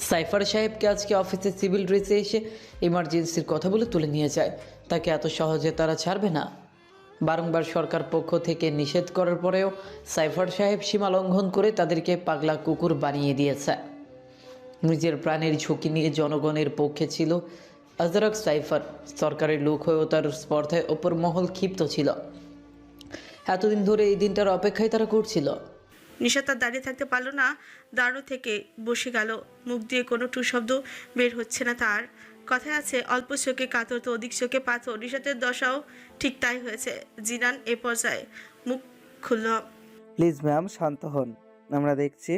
সাইফার সাহেবকে আজকে অফিসে সিভিল ড্রেসে এসে ইমার্জেন্সির কথা বলে তুলে নিয়ে যায়। তাকে এত সহজে তারা ছাড়বে না। বারংবার সরকার পক্ষ থেকে নিষেধ করার পরেও সাইফার সাহেব সীমা লঙ্ঘন করে তাদেরকে পাগলা কুকুর বানিয়ে দিয়েছে। নিজের প্রাণের ঝুঁকি নিয়ে জনগণের পক্ষে ছিল আজরাক সাইফার। সরকারের লোক হয়েও তার স্পর্ধায় ওপর মহল ক্ষিপ্ত ছিল। এতদিন ধরে এই দিনটার অপেক্ষায় তারা করছিল। নিশাত আর দাঁড়িয়ে থাকতে পারলো না। দাঁড়ো থেকে বসে গেল। মুখ দিয়ে কোনো টু শব্দ বের হচ্ছে না তার। কথায় আছে, অল্প চোখে কাতর তো অধিক চোখে পাথর। নিশাতের দশাও ঠিক তাই হয়েছে। জিনান এ পর্যায়ে মুখ খুলল, প্লিজ ম্যাম শান্ত হন, আমরা দেখছি।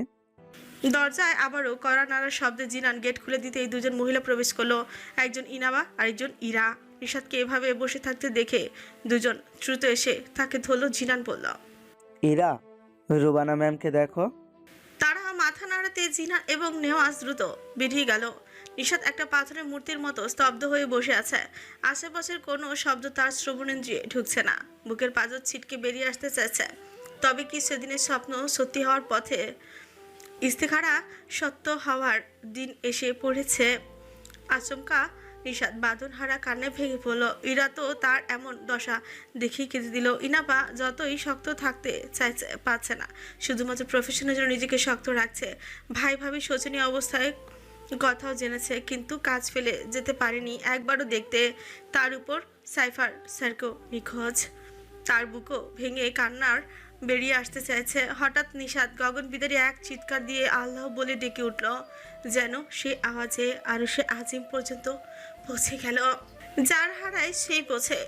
দরজায় আবারও কড়া নাড়ার শব্দে জিনান গেট খুলে দিতেই দুজন মহিলা প্রবেশ করলো। একজন ইনাবা আর একজন ইরা। নিশাতকে এভাবে বসে থাকতে দেখে দুজন দ্রুত এসে তাকে ধরল। জিনান বলল, ইরা, রুবানা ম্যামকে দেখো। তারা মাথা নাড়াতে জিনান এবং নেওয়াজ দ্রুত বেরিয়ে গেল। নিশাত একটা পাথরের মূর্তির মতো স্তব্ধ হয়ে বসে আছে। আশেপাশের কোনো শব্দ তার শ্রবণেন্দ্রিয়ে ঢুকছে না। বুকের পাঁজর ছিটকে বেরিয়ে আসতে চাইছে। তবে কি সেদিনের স্বপ্ন সত্যি হওয়ার পথে? ইস্তেখারা সত্য হওয়ার দিন এসে পড়েছে। আচমকা নিশাত বাঁধনহারা কান্নে ভেঙে পড়ল। ইরা তো তার এমন দশা দেখেই কেঁদে দিল। ইনাবা যতই শক্ত থাকতে চাইছে, পারছে না। শুধুমাত্র প্রফেশনের জন্য নিজেকে শক্ত রাখছে। ভাই ভাবি শোচনীয় অবস্থায় কথাও জেনেছে, কিন্তু কাজ ফেলে যেতে পারেনি একবারও দেখতে। তার উপর সাইফার স্যারকেও নিখোঁজ। তার বুকও ভেঙে কান্নার বেরিয়ে আসতে চাইছে। হঠাৎ নিশাত গগন বিদারী এক চিৎকার দিয়ে আল্লাহ বলে ডেকে উঠল, যেন সে আওয়াজে আরো সে আজিম পর্যন্ত পৌঁছে গেল। যার হারায় সেই পৌঁছে।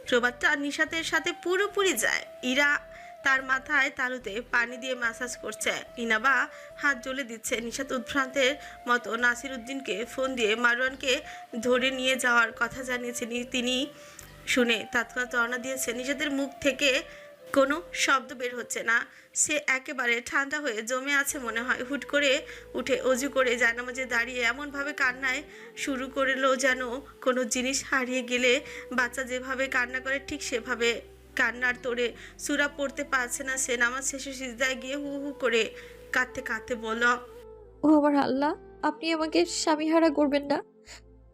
প্রবাদটা নিশাতের সাথে পুরোপুরি যায়। ইরা তার মাথায় তালুতে পানি দিয়ে ম্যাসাজ করছে। ইনাবা হাত জ্বলে দিচ্ছে। নিশাত উদ্ভ্রান্তের মতো নাসির উদ্দিনকে ফোন দিয়ে মারওয়ানকে ধরে নিয়ে যাওয়ার কথা জানিয়েছে। তিনি শুনে তৎক্ষণাৎ রওনা দিয়েছে। নিশাতের মুখ থেকে কোনো শব্দ বের হচ্ছে না। সে একেবারে ঠান্ডা হয়ে জমে আছে মনে হয়। হুট করে উঠে অজু করে জায়নামাজে দাঁড়িয়ে এমনভাবে কান্নায় শুরু করলো যেন কোনো জিনিস হারিয়ে গেলে বাচ্চা যেভাবে কান্না করে ঠিক সেভাবে। কান্নার তোড়ে সূরা পড়তে পারছে না সে। নামাজ শেষে সিজদায় গিয়ে হু হু করে কাঁদতে কাঁদতে বলল, ও আমার আল্লাহ, আপনি আমাকে স্বামীহারা করবেন না,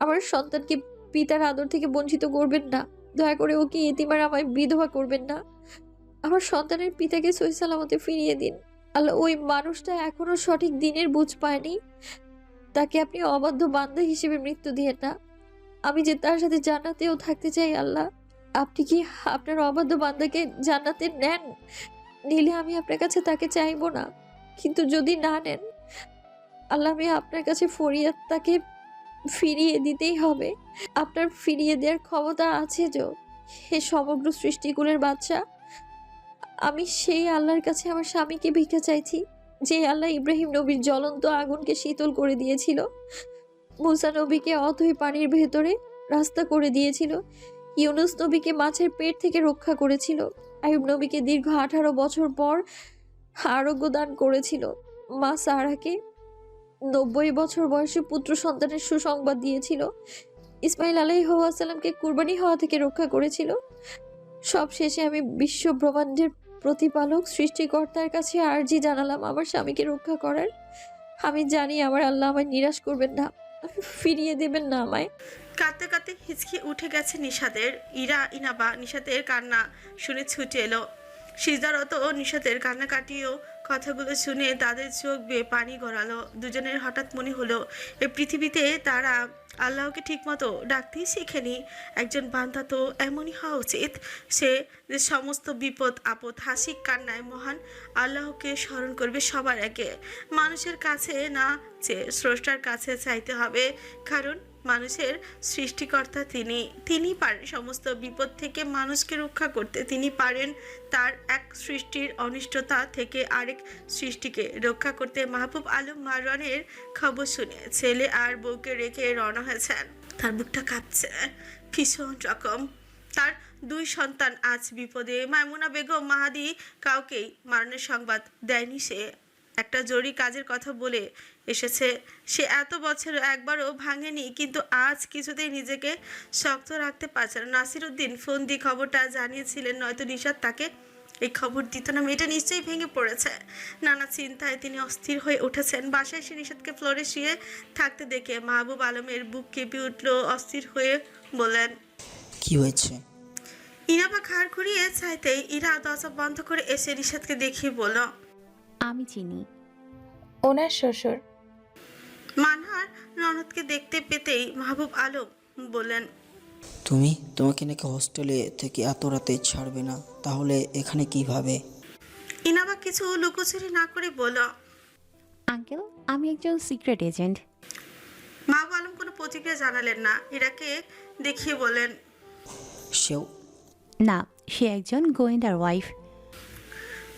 আমার সন্তানকে পিতার আদর থেকে বঞ্চিত করবেন না। দয়া করে ওকে ইতিমার আমায় বিধবা করবেন না। আমার সন্তানের পিতাকে সহি সালামতে ফিরিয়ে দিন। আল্লাহ, ওই মানুষটা এখনো সঠিক দিনের বুঝ পায়নি। তাকে আপনি অবাধ্য বান্দা হিসেবে মৃত্যু দিয়েন না। আমি যে তার সাথে জান্নাতেও থাকতে চাই। আল্লাহ, আপনি কি আপনার অবাধ্য বান্দাকে জান্নাতে নেন? নিলে আমি আপনার কাছে তাকে চাইবো না, কিন্তু যদি না নেন আল্লাহ, আমি আপনার কাছে ফরিয়াদ, তাকে ফিরিয়ে দিতেই হবে। আপনার ফিরিয়ে দেওয়ার ক্ষমতা আছে। হে সমগ্র সৃষ্টিকুলের বাদশা, আমি সেই আল্লাহর কাছে আমার স্বামীকে ভিক্ষা চাইছি, যে আল্লাহ ইব্রাহিম নবীর জ্বলন্ত আগুনকে শীতল করে দিয়েছিল, মুসা নবীকে অথই পানির ভেতরে রাস্তা করে দিয়েছিল, ইউনুস নবীকে মাছের পেট থেকে রক্ষা করেছিল, আইয়ুব নবীকে দীর্ঘ 18 বছর পর আরোগ্য দান করেছিল, মা সারাকে 90 বছর বয়সে পুত্র সন্তানের সুসংবাদ দিয়েছিল, ইসমাইল আলাইহিসসালামকে কুরবানি হওয়া থেকে রক্ষা করেছিল। সব শেষে আমি বিশ্ব ব্রহ্মাণ্ডের প্রতিপালক সৃষ্টিকর্তার কাছে আরজি জানালাম আমার স্বামীকে রক্ষা করার। আমি জানি আমার আল্লাহ আমায় নিরাশ করবেন না, ফিরিয়ে দেবেন না আমায়। কাঁদতে কাঁদতে হিচকি উঠে গেছে নিশাতের। ইনাবা নিশাতের কান্না শুনে ছুটে এলো। সিজদারত নিশাতের কান্নাকাটিও কথাগুলো শুনে তাদের চোখ বেয়ে পানি গড়ালো। দুজনের হঠাৎ মনে হলো এই পৃথিবীতে তারা আল্লাহকে ঠিকমতো ডাকতেই শিখেনি। একজন বান্দা তো এমনই হওয়া উচিত, সে যে সমস্ত বিপদ আপদ হাসি কান্নায় মহান আল্লাহকে স্মরণ করবে সবার আগে। মানুষের কাছে না চেয়ে স্রষ্টার কাছে চাইতে হবে, কারণ মানুষের সৃষ্টিকর্তা তিনি পারেন সমস্ত বিপদ থেকে মানুষকে রক্ষা করতে। তিনি পারেন তার এক সৃষ্টির অনিষ্টতা থেকে আরেক সৃষ্টিকে রক্ষা করতে। মাহবুব আলম মারওয়ানের খবর শুনে ছেলে আর বউকে রেখে রওনা হয়েছেন। তার বুকটা কাঁপছে ভীষণ রকম। তার 2 সন্তান আজ বিপদে। মাইমুনা বেগম মাহাদি কাউকেই মারণের সংবাদ দেয়নি। সে একটা জরুরি কাজের কথা বলে এসেছে। সে এত বছর একবারও ভাঙেনি, কিন্তু আজ কিছুতেই নিজেকে শক্ত রাখতে পারছে না। নাসির উদ্দিন ফোন দিয়ে খবরটা জানিয়েছিলেন, নয়তো নিশাত তাকে এই খবর দিত না। মেয়েটা নিশ্চয়ই ভেঙে পড়েছে। নানা চিন্তায় তিনি অস্থির হয়ে উঠেছেন। বাসায় এসে নিশাতকে ফ্লোরে শুয়ে থাকতে দেখে মাহবুব আলমের বুক কেঁপে উঠল। অস্থির হয়ে বললেন, কি হয়েছে? ইনাবা ঘাড় ঘুরিয়ে চাইতেই ইরা দরজা বন্ধ করে এসে নিশাতকে দেখিয়ে বলল, আমি চিনি, ওনার শ্বশুর। মানহার ননদকে দেখতে পেতেই মাহবুব আলম বললেন, তোমাকে নাকি হোস্টেলে থেকে এত রাতে ছাড়বে না, তাহলে এখানে কিভাবে? ইনাবা কিছু লুকোচুরি না করে বলল, আঙ্কেল আমি একজন সিক্রেট এজেন্ট। মাহবুব আলম কোনো প্রতিক্রিয়া জানালেন না। ইরাকে দেখিয়ে বলেন, সেও না, সে একজন গোয়েন্দার ওয়াইফ।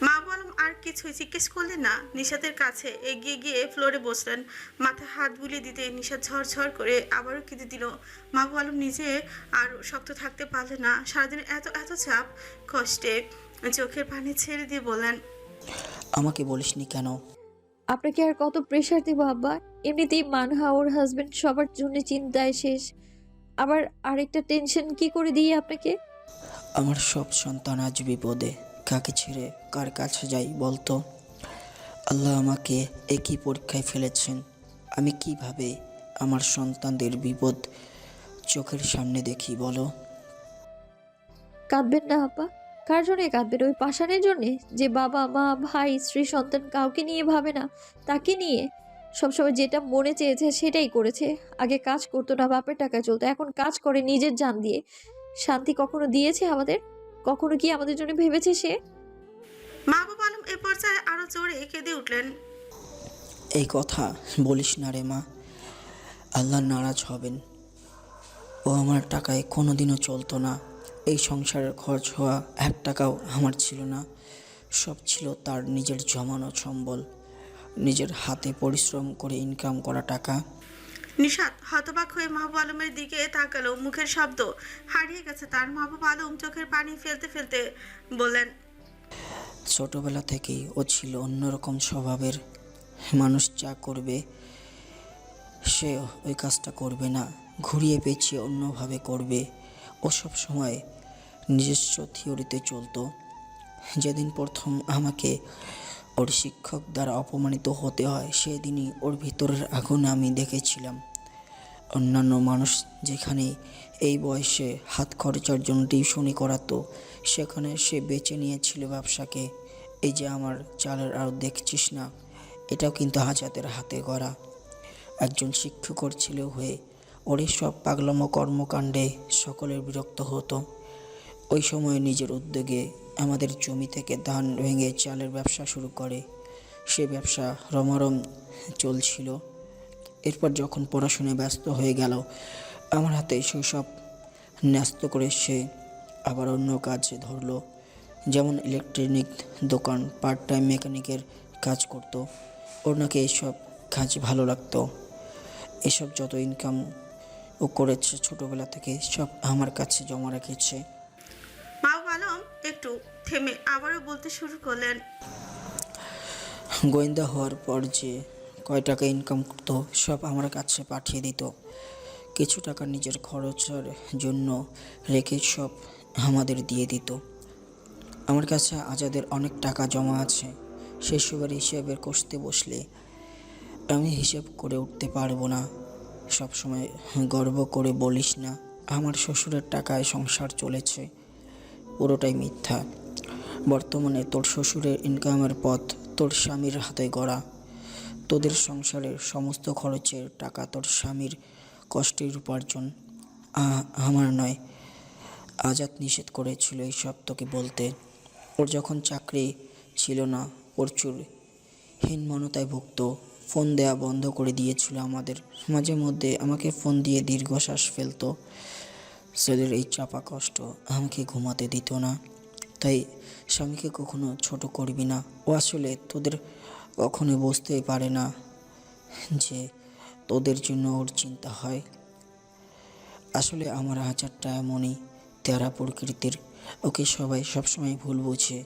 মাহবুব আলম আর কিছুই জিজ্ঞেস করলেন না। নিশাতের কাছে এগিয়ে গিয়ে ফ্লোরে বসলেন। মাথায় হাত বুলিয়ে দিতে নিশাত ঝরঝর করে আবারও কেঁদে দিল। মাহবুব আলম নিজে আর শক্ত থাকতে পারলেন না। সারাদিন এত চাপ কষ্টে চোখের পানি ছেড়ে দিয়ে বললেন, আমাকে বলিসনি কেন? আপনাকে আর কত প্রেশার দিব আব্বা? এমনিতেই মানহা ওর হাজবেন্ড সবার জন্য চিন্তায় শেষ, আবার আরেকটা টেনশন কি করে দিই আপনাকে? আমার সব সন্তান আজ বিপদে, কাকে ছেড়ে কার কাছে যাই বলতো? আল্লাহ আমাকে একই পরীক্ষায় ফেলেছেন। আমি কিভাবে আমার সন্তানদের বিপদ চোখের সামনে দেখি বলো? কাঁদবেন না আব্বা। কার জন্যে কাঁদবেন? ওই পাষাণের জন্যে যে বাবা মা ভাই স্ত্রী সন্তান কাউকে নিয়ে ভাবে না, তাকে নিয়ে সবসময় যেটা মনে চেয়েছে সেটাই করেছে। আগে কাজ করতো না, বাপের টাকায় চলতো, এখন কাজ করে নিজের জান দিয়ে। শান্তি কখনো দিয়েছে আমাদের? কখনো কি আমাদের জন্য ভেবেছে সে? মাহবুব আলম এ পর্যায়ে আরো জোরে কেঁদে উঠলেন। এই কথা বলিস না রে মা, আল্লাহ নারাজ হবেন। ও আমার টাকায় কোনোদিনও চলতো না। এই সংসারের খরচ হওয়া 1 টাকাও আমার ছিল না। সব ছিল তার নিজের জমানো সম্বল, নিজের হাতে পরিশ্রম করে ইনকাম করা টাকা। নিশাত হতবাক হয়ে মাহবুব আলমের দিকে তাকালো। মুখের শব্দ হারিয়ে গেছে তার। মাহবুব আলম চোখের পানি ফেলতে ফেলতে বললেন, ছোটবেলা থেকেই ও ছিল অন্যরকম স্বভাবের মানুষ। যা করবে সে ওই কাজটা করবে না, ঘুরিয়ে পেঁচিয়ে অন্যভাবে করবে। ও সব সময় নিজস্ব থিওরিতে চলতো। যেদিন প্রথম আমাকে ওর শিক্ষক দ্বারা অপমানিত হতে হয়, সেদিনই ওর ভিতরের আগুন আমি দেখেছিলাম। অন্যান্য মানুষ যেখানে এই বয়সে হাত খরচার জন্য টিউশনি করাতো, সেখানে সে বেছে নিয়েছিল ব্যবসাকে। এই যে আমার চালের আর দেখছিস না, এটাও কিন্তু হাজাতের হাতে গড়া। একজন শিক্ষকের ছেলে হয়ে ওর সব পাগলামো কর্মকাণ্ডে সকলের বিরক্ত হতো। ওই সময় নিজের উদ্যোগে আমাদের জমি থেকে ধান ভেঙে চালের ব্যবসা শুরু করে। সে ব্যবসা রমারম চলছিল। এরপর যখন পড়াশোনায় ব্যস্ত হয়ে গেল, আমার হাতে সেসব ন্যস্ত করে সে আবার অন্য কাজে ধরলো। যেমন ইলেকট্রনিক দোকান, পার্ট টাইম মেকানিকের কাজ করত। ওর নাকি এইসব কাজ ভালো লাগতো। এসব যত ইনকাম ও করেছে ছোটোবেলা থেকে সব আমার কাছে জমা রেখেছে। মাহবুব আলম একটু থেমে আবারও বলতে শুরু করলেন, গোয়েন্দা হওয়ার পর যে কয় টাকা ইনকাম করতো সব আমার কাছে পাঠিয়ে দিত। কিছু টাকা নিজের খরচের জন্য রেখে সব আমাদের দিয়ে দিত। আমার কাছে আজাদের অনেক টাকা জমা আছে। সেসবের হিসেবের কষতে বসলে আমি হিসেব করে উঠতে পারবো না। সবসময় গর্ব করে বলিস না আমার শ্বশুরের টাকায় সংসার চলেছে, পুরোটাই মিথ্যা। বর্তমানে তোর শ্বশুরের ইনকামের পথ তোর স্বামীর হাতে গড়া। তোদের সংসারের সমস্ত খরচের টাকা তোর স্বামীর কষ্টের উপার্জন, আমার নয়। আজাদ নিষেধ করেছিল এইসব তোকে বলতে। ওর যখন চাকরি ছিল না, প্রচুর হীনমন্যতায় ভুগত। ফোন দেয়া বন্ধ করে দিয়েছিল আমাদের। মাঝে মধ্যে আমাকে ফোন দিয়ে দীর্ঘশ্বাস ফেলতো। ছেলের এই চাপা কষ্ট আমাকে ঘুমাতে দিত না। তাই স্বামীকে কখনো ছোট করবি না। ও আসলে তোদের কখনো বুঝতেই পারে না যে তোদের জন্য ওর চিন্তা হয়। আসলে আমার আচারটা এমনই, তেরা প্রকৃতির। ওকে সবাই সবসময় ভুল বুঝে।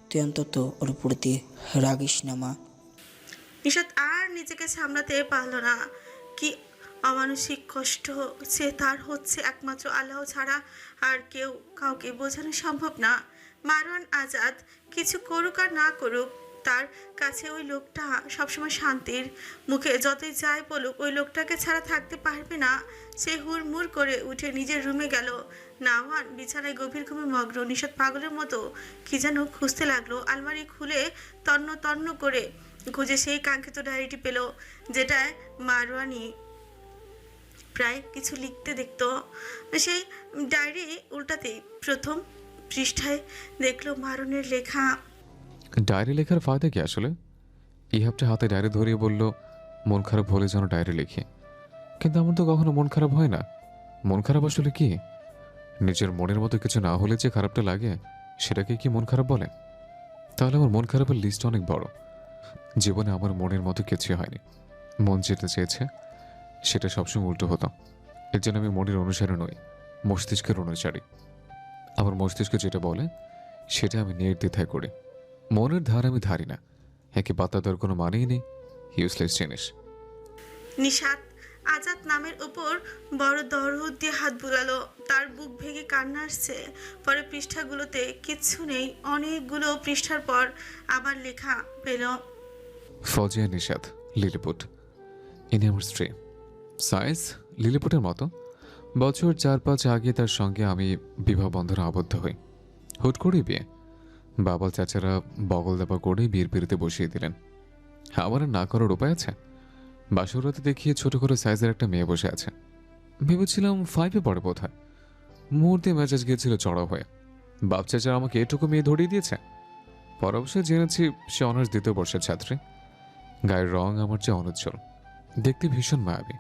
তুই অন্তত ওর প্রতি রাগিস না মা। নিশাত আর নিজেকে সামলাতে পারল না। কি অমানসিক কষ্ট সে তার হচ্ছে, একমাত্র আল্লাহ ছাড়া আর কেউ কাউকে বোঝানো সম্ভব না। মারওয়ান আজাদ কিছু করুক আর না করুক, তার কাছে ওই লোকটা সবসময় শান্তির। মুখে যতই যাই বলুক, ওই লোকটাকে ছাড়া থাকতে পারবে না। সে হুড়মুড় করে উঠে নিজের রুমে গেল। নাওয়ান বিছানায় গভীর ঘুমে মগ্ন। নিশাত পাগলের মতো কি যেন খুঁজতে লাগলো। আলমারি খুলে তন্ন তন্ন করে খুঁজে সেই কাঙ্ক্ষিত ডায়েরিটি পেল, যেটায় মারওয়ানি প্রায় কিছু লিখতে দেখতো। সেই ডায়েরি উল্টাতেই প্রথম পৃষ্ঠায় দেখলো মারুনের লেখা। ডায়েরি লেখার ফায়দা কি আসলে? ইহাবটা হাতে ডায়েরি ধরিয়ে বলল, মন খারাপ হলে যেন ডায়েরি লিখি। কিন্তু আমার তো কখনো মন খারাপ হয় না। মন খারাপ আসলে কি? নিজের মনের মতো কিছু না হলে যে খারাপটা লাগে, সেটাকে কি মন খারাপ বলে? তাহলে আমার মন খারাপের লিস্ট অনেক বড়। জীবনে আমার মনের মতো কিছুই হয়নি। মন যেটা চেয়েছে সেটা সবসময় উল্টো হতো। এর জন্য আমি মনের অনুসারে নই, মস্তিষ্কের অনুসারী। আমার মস্তিষ্ক যেটা বলে সেটা আমি নির্দ্বিধায় করি। মনের ধার আমি ধারি না। একে পাত্তা দেওয়ার কোনো মানেই নেই। ইউজলেস জিনিস। নিশাত আজাদ নামের উপর বড় দরদ দিয়ে হাত বুলালো। তার বুক ভেঙে কান্না আসছে। পরে পৃষ্ঠাগুলোতে কিচ্ছু নেই। অনেকগুলো পৃষ্ঠার পর আবার লেখা পেল। ফজিয়া নিশাত, লিলিপুট। ইনি আমার স্ত্রী। সাইজ লিলিপুটের মতো। বছর 4-5 আগে তার সঙ্গে আমি বিবাহ বন্ধনে আবদ্ধ হই। হুট করেই বিয়ে। বাবা চাচারা বগল দাপা করে বিয়ের পিড়িতে বসিয়ে দিলেন। আমার আর না করার উপায় আছে? বাসর রাতে দেখিয়ে ছোট করে সাইজের একটা মেয়ে বসে আছে। ভেবেছিলাম 5-এ পড়ে বোধ হয়। মুহূর্তে মেজাজ গিয়েছিল চড়াও হয়ে। বাপ চাচারা আমাকে এটুকু মেয়ে ধরিয়ে দিয়েছে। পর অবশ্যই জেনেছি সে অনার্স 2য় বর্ষের ছাত্রী। গায়ের রং আমার চেয়ে অনুজ্জ্বল, দেখতে ভীষণ মায়াবী।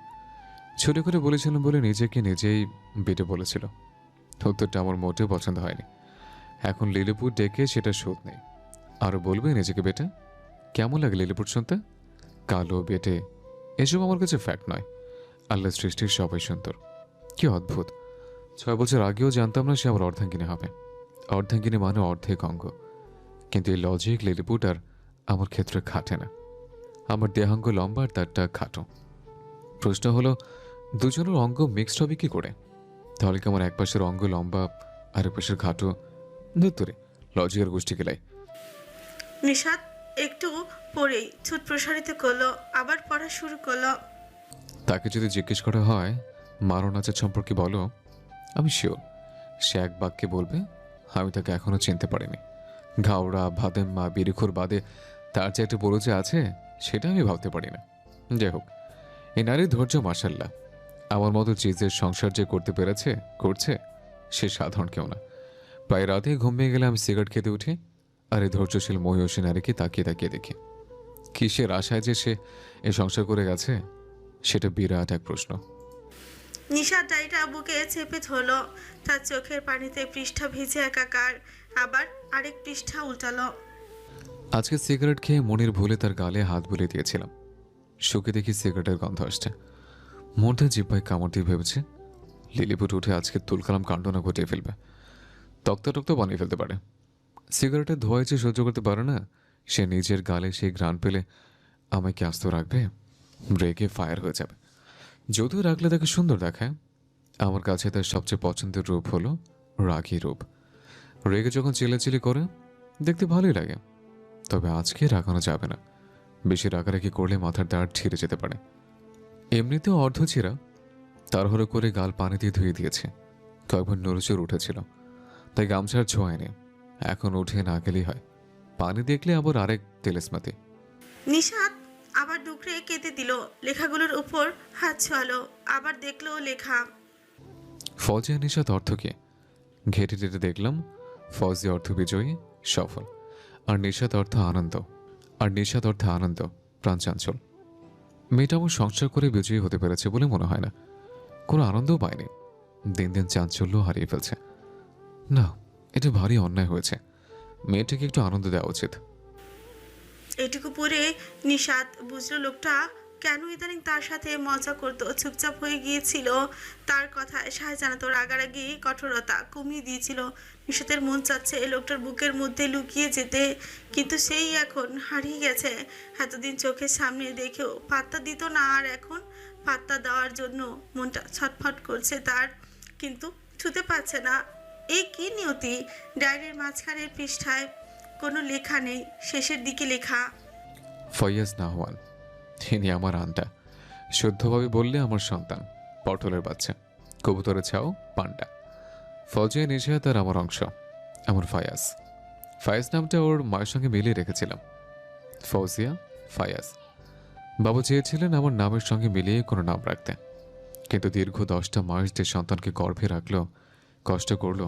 ছোট করে বলেছিলাম বলে নিজেকে নিজেই বেটে বলেছিল। উত্তরটা আমার মোটেও পছন্দ হয়নি। এখন লিলিপুট ডেকে সেটা শোধ নেই। আরও বলবে নিজেকে বেটে? কেমন লাগে লিলিপুট শুনতে? কালো বেটে এসব আমার কাছে ফ্যাক্ট নয়। আল্লাহ সৃষ্টির সবাই সুন্দর। কি অদ্ভুত! 6 বছর আগেও জানতাম না সে আমার অর্ধাঙ্গিনী হবে। অর্ধাঙ্গিনী মানে অর্ধেক অঙ্গ। কিন্তু এই লজিক লিলিপুট আর আমার ক্ষেত্রে খাটে না। আমার দেহাঙ্গ লম্বা আর তারটা খাটো। প্রশ্ন হলো, দুজনের অঙ্গ মিক্সড হবে কি করে? তাহলে কি আমার এক পাশের অঙ্গ লম্বা আর এক পাশের খাটো? ধরে লজিকের গোষ্ঠী গেলাই। নিশাত একটু পরেই ছুট প্রসারিত করলো, আবার পড়া শুরু করলো। তাকে যদি জিজ্ঞেস করা হয় মারো নাচের সম্পর্কে বলো, আমি শিওর সে এক বাক্যে বলবে আমি তাকে এখনো চিনতে পারিনি। ঘাওড়া, ভাদেম্মা, বিরিখুর বাদে তার যে একটা বড় যে আছে সেটা আমি ভাবতে পারি না। যাই হোক, এই নারীর ধৈর্য মাশাল্লাহ। আমার মতো চিজের সংসার যে করতে পেরেছে, করছে, সে সাধারণ কেউ না। প্রায় রাতে ঘুমিয়ে গেলে আমি সিগারেট খেতে উঠি আর এই ধৈর্যশীল মহিষী নারীকে তাকিয়ে তাকিয়ে দেখি। কিসের আশায় যে সে এ সংসার করে গেছে সেটা বিরাট এক প্রশ্ন। নিশাত ডায়েরিটা বুকে চেপে ধরলো। তার চোখের পানিতে পৃষ্ঠা ভিজে একাকার। আবার আরেক পৃষ্ঠা উল্টালো। আজকে সিগারেট খেয়ে মনির ভুলে তার গালে হাত বুলিয়ে দিয়েছিলাম। শুকে দেখি সিগারেটের গন্ধ আসছে। মনটা জিব্বায় কামড় দিয়ে ভেবেছে লিলিপুট উঠে আজকে তুলকালাম কাণ্ড না ঘটিয়ে ফেলবে। তক্তা টক্তা বানিয়ে ফেলতে পারে। সিগারেটের ধোঁয়ায় যে সহ্য করতে পারে না, সে নিজের গালে সেই ঘ্রাণ পেলে আমায় কি আস্ত রাখবে? রেগে ফায়ার হয়ে যাবে। যদিও রাখলে তাকে সুন্দর দেখায়। আমার কাছে তার সবচেয়ে পছন্দের রূপ হলো রাগী রূপ। রেগে যখন চিল্লাচিল্লি করে দেখতে ভালোই লাগে। তবে আজকে রাগানো যাবে না। বেশি রাগারাগি করলে মাথার দাঁড় ছিঁড়ে যেতে পারে। এমনিতেও অর্ধচিরা, তাড়াহুড়ো করে গাল পানি দিয়ে ধুয়ে দিয়েছে। কয়েকবার নড়েচড়ে উঠেছিল, তাই গামছার ছোঁয়ায়নি। এখন উঠে না গেলেই হয়। পানি দেখলে আবার আরেক তেলেসমাতি। নিশাত আবার ডুকরে কেঁদে দিল। লেখাগুলোর উপর হাত ছোঁয়ালো। আবার দেখলো লেখা। ফজিয়া নিশাত অর্থ কি? ঘেটে টেটে দেখলাম ফজিয়া অর্থ বিজয়ী, সফল। আর নিশাত অর্থ আনন্দ। আর নিশাত অর্থ আনন্দ, প্রাণ চাঞ্চল। মেয়েটা আমার সংসার করে বিজয়ী হতে পেরেছে বলে মনে হয় না। কোনো আনন্দও পায়নি। দিন দিন চাঞ্চল্য হারিয়ে ফেলছে। না, এটা ভারী অন্যায় হয়েছে। মেয়েটাকে একটু আনন্দ দেওয়া উচিত। এটুকু পরে নিশাত বুঝলো লোকটা কেন ইদানিং তার সাথে মজা করতো। চুপচাপ হয়ে গিয়েছিল। তার কথায় শাহজানাত রাগারাগি কঠোরতা কমিয়ে দিয়েছিল। নিশাতের মন চাচ্ছে এই লোকটার বুকের মধ্যে লুকিয়ে যেতে, কিন্তু সেই এখন হারিয়ে গেছে। এতদিন চোখের সামনে দেখেও পাত্তা দিত না, আর এখন পাত্তা দেওয়ার জন্য মনটা ছটফট করছে তার, কিন্তু ছুতে পারছে না। এই কি নিয়তি! ডায়েরির মাঝখানের পৃষ্ঠায় কোনো লেখা নেই, শেষের দিকে লেখা ফয়াজ নাহওয়ান। তিনি আমার আন্টা। শুদ্ধভাবে বললে আমার সন্তান, পটলের বাচ্চা, কবুতরের ছাও, পান্ডা। ফজিয়া নিশাত আর আমার অংশ, আমার ফায়াজ। ফায়াজ নামটা ওর মায়ের সঙ্গে মিলিয়ে রেখেছিলাম। ফজিয়া, ফায়াজ। বাবা চেয়েছিলেন আমার নামের সঙ্গে মিলিয়ে কোনো নাম রাখতে, কিন্তু দীর্ঘ 10টা মাস যে সন্তানকে গর্ভে রাখলো, কষ্ট করলো,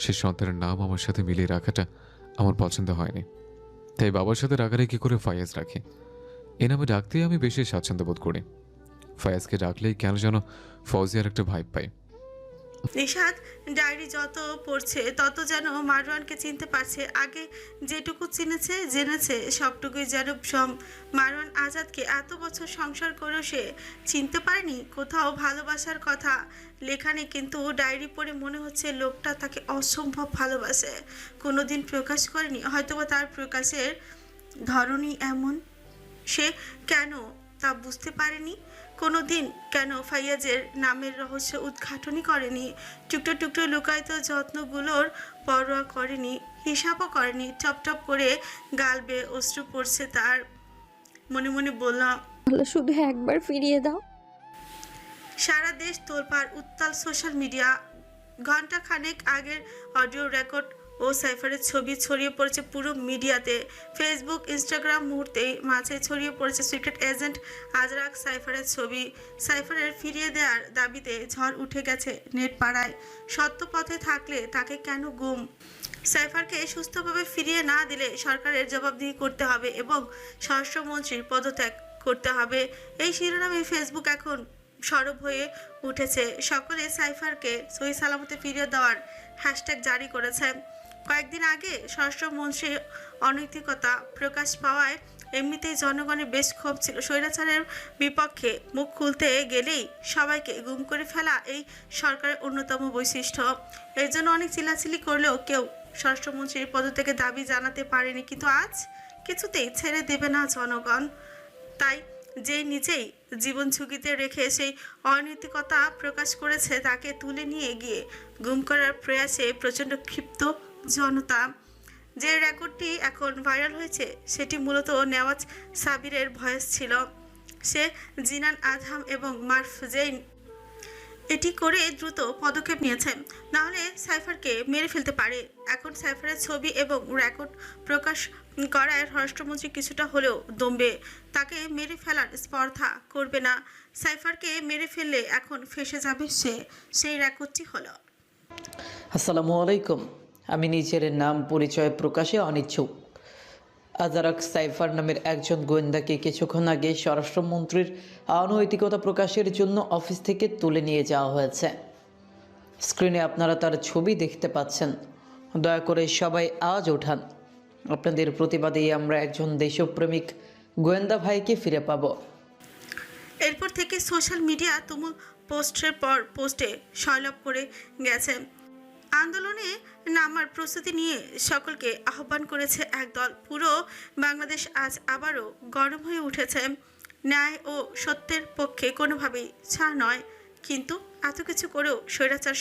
সে সন্তানের নাম আমার সাথে মিলিয়ে রাখাটা আমার পছন্দ হয়নি। তাই বাবার সাথে রাগারাগি করে ফায়াজ রাখি। এ নামে ডাকতেই আমি বেশি স্বাচ্ছন্দ্য বোধ করি। ফায়াজকে ডাকলেই কেন যেন ফৌজিয়ার একটা ভাইব পাই। নিশাত ডায়েরি যত পড়ছে তত যেন মারওয়ানকে চিনতে পারছে। আগে যেটুকু জেনেছে সবটুকুই যেন ভ্রম। মারওয়ান আজাদকে এত বছর সংসার করেও সে চিনতে পারেনি। কোথাও ভালোবাসার কথা লেখা নেই, কিন্তু ডায়েরি পড়ে মনে হচ্ছে লোকটা তাকে অসম্ভব ভালোবাসে। কোনোদিন প্রকাশ করেনি, হয়তোবা তার প্রকাশের ধরনই এমন। সে কেন তা বুঝতে পারেনি। কোনো দিন কেন ফাইয়াজের নামের রহস্য উদ্ঘাটনই করেনি, টুকটো টুকটো লুকায়িত যত্নগুলোর পরোয়া করেনি, হিসাবও করেনি। টপ টপ করে গাল বেয়ে অশ্রু পড়ছে তার। মনে মনে বললাম, আল্লাহ শুধু একবার ফিরিয়ে দাও। সারা দেশ তোলপাড়, উত্তাল সোশ্যাল মিডিয়া। ঘন্টা খানেক আগের অডিও রেকর্ড ও সাইফারের ছবি ছড়িয়ে পড়েছে পুরো মিডিয়াতে। ফেসবুক, ইনস্টাগ্রাম মুহূর্তেই মাঝে ছড়িয়ে পড়েছে সিক্রেট এজেন্ট আজরাক সাইফারের ছবি। সাইফারের ফিরিয়ে দেওয়ার দাবিতে ঝড় উঠে গেছে নেট পাড়ায়। সত্য পথে থাকলে তাকে কেন গুম? সাইফারকে সুস্থভাবে ফিরিয়ে না দিলে সরকারের জবাবদিহি করতে হবে এবং স্বরাষ্ট্রমন্ত্রীর পদত্যাগ করতে হবে। এই শিরোনামে ফেসবুক এখন সরব হয়ে উঠেছে। সকলে সাইফারকে সহি সালামতে ফিরিয়ে দেওয়ার হ্যাশট্যাগ জারি করেছে। কয়েকদিন আগে স্বরাষ্ট্রমন্ত্রীর অনৈতিকতা প্রকাশ পাওয়ায় এমনিতেই জনগণের বেশ ক্ষোভ ছিল। স্বৈরাচারের বিপক্ষে মুখ খুলতে গেলেই সবাইকে গুম করে ফেলা এই সরকারের অন্যতম বৈশিষ্ট্য। এর জন্য অনেক চিল্লাচিল্লি করলেও কেউ স্বরাষ্ট্রমন্ত্রীর পদত্যাগের দাবি জানাতে পারেনি। কিন্তু আজ কিছুতেই ছেড়ে দেবে না জনগণ। তাই যে নিজেই জীবন ঝুঁকিতে রেখে সেই অনৈতিকতা প্রকাশ করেছে তাকে তুলে নিয়ে গিয়ে গুম করার প্রয়াসে প্রচণ্ড ক্ষিপ্ত জনতা। যে রেকর্ডটি এখন ভাইরাল হয়েছে সেটি মূলত নেওয়াজ সাবিরের ভয়েস ছিল। সে জিনান আদহাম এবং মারফ জেইন এটি করে দ্রুত পদক্ষেপ নিয়েছে, নাহলে সাইফারকে মেরে ফেলতে পারে। এখন সাইফারের ছবি এবং রেকর্ড প্রকাশ করায় স্বরাষ্ট্রমন্ত্রী কিছুটা হলেও দমবে। তাকে মেরে ফেলার স্পর্ধা করবে না। সাইফারকে মেরে ফেললে এখন ফেঁসে যাবে সেই রেকর্ডটি হলো। আসসালামু আলাইকুম। আমি নিজের নাম পরিচয় প্রকাশে অনিচ্ছুক। আজারাক সাইফার নামের একজন গোয়েন্দাকে কিছুক্ষণ আগে স্বরাষ্ট্রমন্ত্রীর অনৈতিকতা প্রকাশের জন্য অফিস থেকে তুলে নিয়ে যাওয়া হয়েছে। স্ক্রিনে আপনারা তার ছবি দেখতে পাচ্ছেন। দয়া করে সবাই আওয়াজ ওঠান। আপনাদের প্রতিবাদেই আমরা একজন দেশপ্রেমিক গোয়েন্দা ভাইকে ফিরে পাব। এরপর থেকে সোশ্যাল মিডিয়া তুমুল পোস্টের পর পোস্টে সয়লাভ করে গেছে। আন্দোলনে নামার প্রস্তুতি নিয়ে সকলকে আহ্বান করেছে একদল। পুরো বাংলাদেশ আজ আবারও গরম হয়ে উঠেছে। ন্যায় ও সত্যের পক্ষে কোনোভাবেই ছাড় নয়। কিন্তু এত কিছু করেও স্বৈরাচার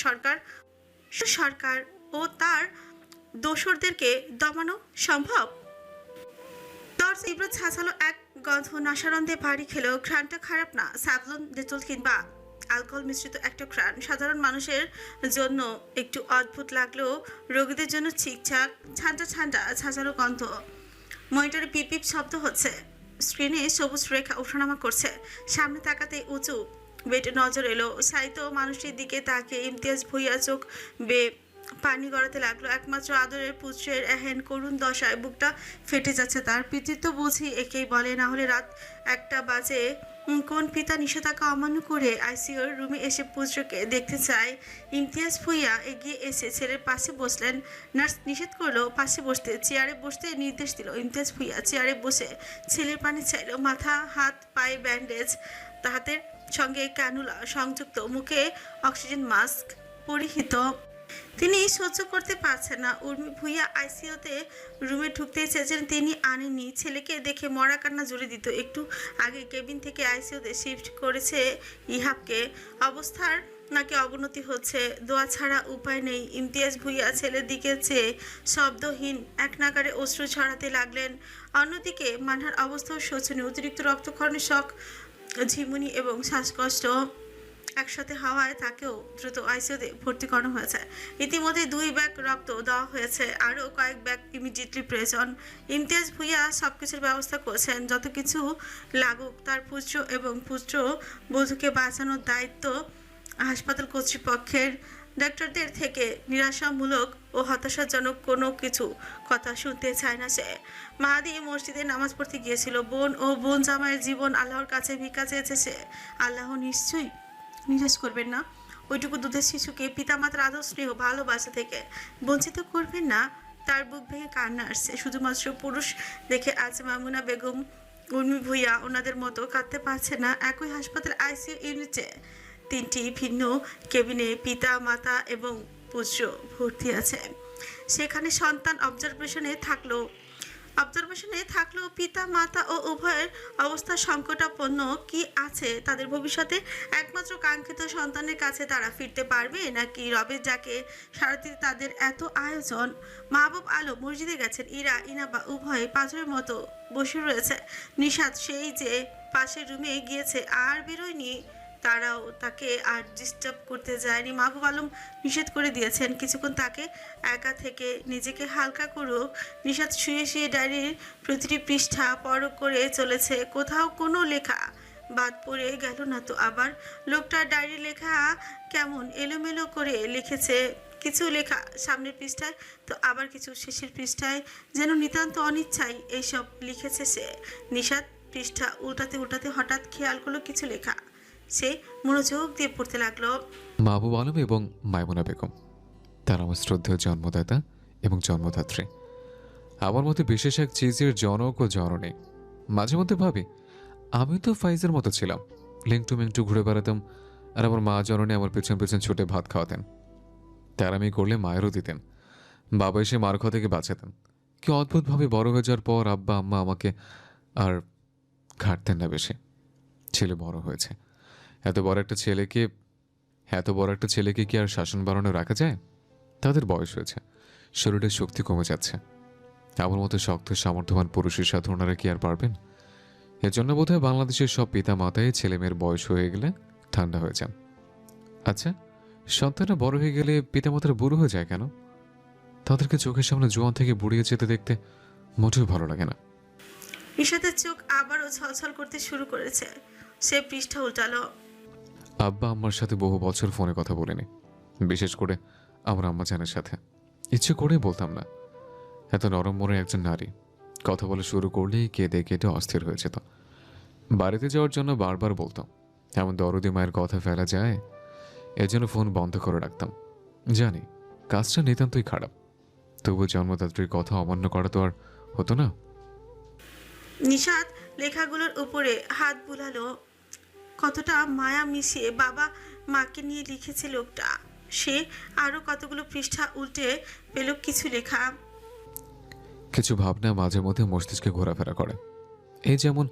সরকার ও তার দোসরদেরকে দমানো সম্ভব? তীব্র ছাঁচালো এক গন্ধ নাসারন্ধে বাড়ি খেলেও ঘ্রাণটা খারাপ না। স্যাভলন, ডেটল কিংবা অ্যালকোহল মিশ্রিত একটা ঘ্রাণ। সাধারণ মানুষের জন্য একটু অদ্ভুত লাগলেও রোগীদের জন্য ঠিকঠাক ঠান্ডা ঠান্ডা ছাঁচালো গন্ধ। মনিটরে পিপ পিপ শব্দ হচ্ছে। স্ক্রিনে সবুজ রেখা ওঠানামা করছে। সামনে তাকাতেই উঁচু বেটে নজর এলো। সাহিত্য মানুষটির দিকে তাকিয়ে ইমতিয়াজ ভুইয়া চোখ বেয়ে পানি গড়াতে লাগলো। একমাত্র আদরের পুত্রের এহেন করুণ দশায় বুকটা ফেটে যাচ্ছে তার। পিতৃত্ব বুঝি একেই বলে, না হলে রাত 1টা বাজে কোন পিতা নিষেধাজ্ঞা অমান্য করে আইসিইউর রুমে এসে পুত্রকে দেখতে চায়? ইমতিয়াজ ভুইয়া এগিয়ে এসে ছেলের পাশে বসলেন। নার্স নিষেধ করলো পাশে বসতে, চেয়ারে বসতে নির্দেশ দিল। ইমতিয়াজ ভুইয়া চেয়ারে বসে ছেলের পানি চাইল। মাথা, হাত, পায়ে ব্যান্ডেজ, হাতের সঙ্গে ক্যানুলা সংযুক্ত, মুখে অক্সিজেন মাস্ক পরিহিত। তিনি সহ্য করতে পারছেন না। উর্মি ভুইয়া আইসিইউতে রুমে ঢুকতে চেয়েছেন, তিনি আনেননি। ছেলেকে দেখে মরা কান্না জুড়ে দিত। একটু আগে কেবিন থেকে আইসিইউতে শিফট করেছে ইহাবকে। অবস্থার নাকি অবনতি হচ্ছে, দোয়া ছাড়া উপায় নেই। ইমতিয়াজ ভুইয়া ছেলের দিকে চেয়ে শব্দহীন এক নাগারে অশ্রু ছড়াতে লাগলেন। অন্যদিকে মানহার অবস্থাও শোচনীয়। অতিরিক্ত রক্তক্ষরণের শখ, ঝিমুনি এবং শ্বাসকষ্ট একসাথে হওয়ায় তাকেও দ্রুত আইসিইউতে ভর্তি করানো হয়েছে। ইতিমধ্যে 2 ব্যাগ রক্ত দেওয়া হয়েছে, আরও কয়েক ব্যাগ ইমিডিয়েটলি প্রয়োজন। ইমতিয়াজ ভুইয়া সবকিছুর ব্যবস্থা করছেন। যত কিছু লাগুক, তার পুত্র এবং পুত্র বধূকে বাঁচানোর দায়িত্ব হাসপাতাল কর্তৃপক্ষের। ডাক্তারদের থেকে নিরাশামূলক ও হতাশাজনক কোনো কিছু কথা শুনতে চায় না সে। মাহাদি মসজিদে নামাজ পড়তে গিয়েছিল। বোন ও বোন জামাইয়ের জীবন আল্লাহর কাছে ভিক্ষা চেয়েছে সে। আল্লাহ নিশ্চয়ই নিরাশ করবেন না। ওইটুকু দুধের শিশুকে পিতামাতার আদর স্নেহ ভালোবাসা থেকে বঞ্চিত করবেন না। তার বুক ভেঙে কান্না আসছে। শুধুমাত্র পুরুষ দেখে আজ মামুনা বেগম, উর্মি ভুইয়া ওনাদের মতো কাঁদতে পারছে না। একই হাসপাতাল আইসিইউ ইউনিটে 3টি ভিন্ন কেবিনে পিতা, মাতা এবং পুত্র ভর্তি আছে। সেখানে সন্তান অবজারভেশনে থাকলেও অবজারভেশনে থাকলেও পিতা মাতা ও উভয়ের অবস্থা সংকটাপন্ন। কি আছে তাদের ভবিষ্যতে? একমাত্র কাঙ্ক্ষিত সন্তানের কাছে তারা ফিরতে পারবে নাকি রবের যাকে সারাদিন তাদের এত আয়োজন? মাহবুব আলম মসজিদে গেছেন, ইরা ইনাবা উভয়ে পাথরের মতো বসে রয়েছে। নিশাত সেই যে পাশের রুমে গিয়েছে আর বেরোয়নি, তারাও তাকে আর ডিস্টার্ব করতে যায়নি। মাহবুব আলম নিষেধ করে দিয়েছেন কিছুক্ষণ তাকে একা থেকে নিজেকে হালকা করুক। নিশাত শুয়ে শুয়ে ডায়েরির প্রতিটি পৃষ্ঠা পরখ করে চলেছে, কোথাও কোনো লেখা বাদ পড়ে গেল না তো। আবার লোকটার ডায়েরি লেখা কেমন এলোমেলো করে লিখেছে, কিছু লেখা সামনের পৃষ্ঠায় তো আবার কিছু শেষের পৃষ্ঠায়, যেন নিতান্ত অনিচ্ছায় এইসব লিখেছে সে। নিশাত পৃষ্ঠা উল্টাতে উল্টাতে হঠাৎ খেয়াল করলো কিছু লেখা। সে মনোযোগ দিয়ে পড়তে লাগলো। মাহবুব আলম এবং মাইমুনা বেগম, তারা আমার শ্রদ্ধেয় জন্মদাতা এবং জন্মদাত্রী। আমার মতে বিশেষ এক চিজের জনক ও জননী। মাঝে মধ্যে ভাবি আমি তো ফাইজের মতো ছিলাম, লিংটু মিংটু ঘুরে বেড়াতাম, আর আমার মা জননী আমার পেছন পেছন ছুটে ভাত খাওয়াতেন। তার আমি করলে মায়েরও দিতেন, বাবা এসে মার খাওয়া থেকে বাঁচাতেন। কি অদ্ভুতভাবে বড় হয়ে যাওয়ার পর আব্বা আম্মা আমাকে আর ঘাটতেন না বেশি। ছেলে বড় হয়েছে, এত বড় একটা ছেলেকে কি আর শাসন বাড়ানো রাখা যায়? তাদের বয়স হয়েছে, শরীরের শক্তি কমে যাচ্ছে। আমার মতো শক্ত সামর্থ্যবান পুরুষের সাথে ওনারা কি আর পারবেন? এজন্য বোধহয় বাংলাদেশের সব পিতা মাতায় ছেলে মেয়ের বয়স হয়ে গেলে ঠান্ডা হয়ে যান। আচ্ছা, সন্তানরা বড় হয়ে গেলে পিতামাতারা বুড়ো হয়ে যায় কেন? তাদেরকে চোখের সামনে জোয়ান থেকে বুড়িয়ে যেতে দেখতে মোটেও ভালো লাগে না। নিশাতের চোখ আবারও ছলছল করতে শুরু করেছে। সে পৃষ্ঠা উল্টালো। আব্বা আম্মার সাথে বহু বছর ফোনে কথা বলিনি, বিশেষ করে আমার আম্মা জানের সাথে। ইচ্ছে করে বলতাম না। এত নরম মনে একজন নারী কথা বলা শুরু করলেই কেঁদে কেটে অস্থির হয়ে যেত। বাড়িতে যাওয়ার জন্য বারবার বলতাম, এমন দরদি মায়ের কথা ফেলা যায়? এজন্য ফোন বন্ধ করে রাখতাম। জানি কাজটা নিতান্তই খারাপ, তবু জন্মদাত্রীর কথা অমান্য করা তো আর হতো না। নিশাত লেখাগুলোর উপরে হাত বুলালো। কতটা মায়া মিশিয়ে বাবা মাকে নিয়ে লিখেছে লোকটা। সে আরো কতগুলো পৃষ্ঠা উল্টে পেল কিছু লেখা। কিছু ভাবনা মাঝে মধ্যে মস্তিষ্কে ঘোরাফেরা করে। এই যেমন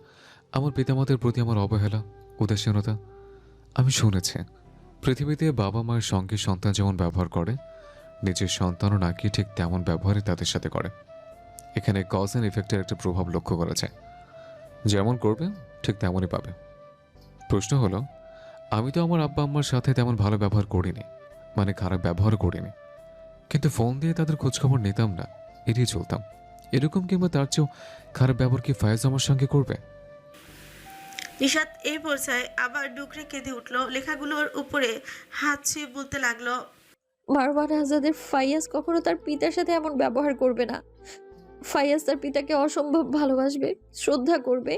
আমার পিতামাতার প্রতি আমার অবহেলা, উদাসীনতা। আমি শুনেছি পৃথিবীতে বাবা মায়ের সঙ্গে সন্তান যেমন ব্যবহার করে, নিজের সন্তানও নাকি ঠিক তেমন ব্যবহারই তাদের সাথে করে। এখানে কজ অ্যান্ড ইফেক্টের একটা প্রভাব লক্ষ্য করা যায়। যেমন করবে ঠিক তেমনই পাবে। প্রশ্ন হলো, আমি তো আমার আব্বা আম্মার সাথে তেমন ভালো ব্যবহার করিনি, মানে খারাপ ব্যবহার করিনি, কিন্তু ফোন দিয়ে তাদের খোঁজখবর নিতাম না, এড়িয়ে চলতাম। এরকম কিংবা তার চেয়েও খারাপ ব্যবহার কি ফায়েজ আমার সঙ্গে করবে? নিশাত এই পর্যায়ে আবার ডুকরে কেঁদে উঠলো। লেখাগুলোর উপরে হাত ছুঁয়ে বলতে লাগলো, মারওয়ান আজাদের ফাইয়াজ কখনো তার পিতার সাথে এমন ব্যবহার করবে না। ফাইয়াজ তার পিতাকে অসম্ভব ভালোবাসবে, শ্রদ্ধা করবে।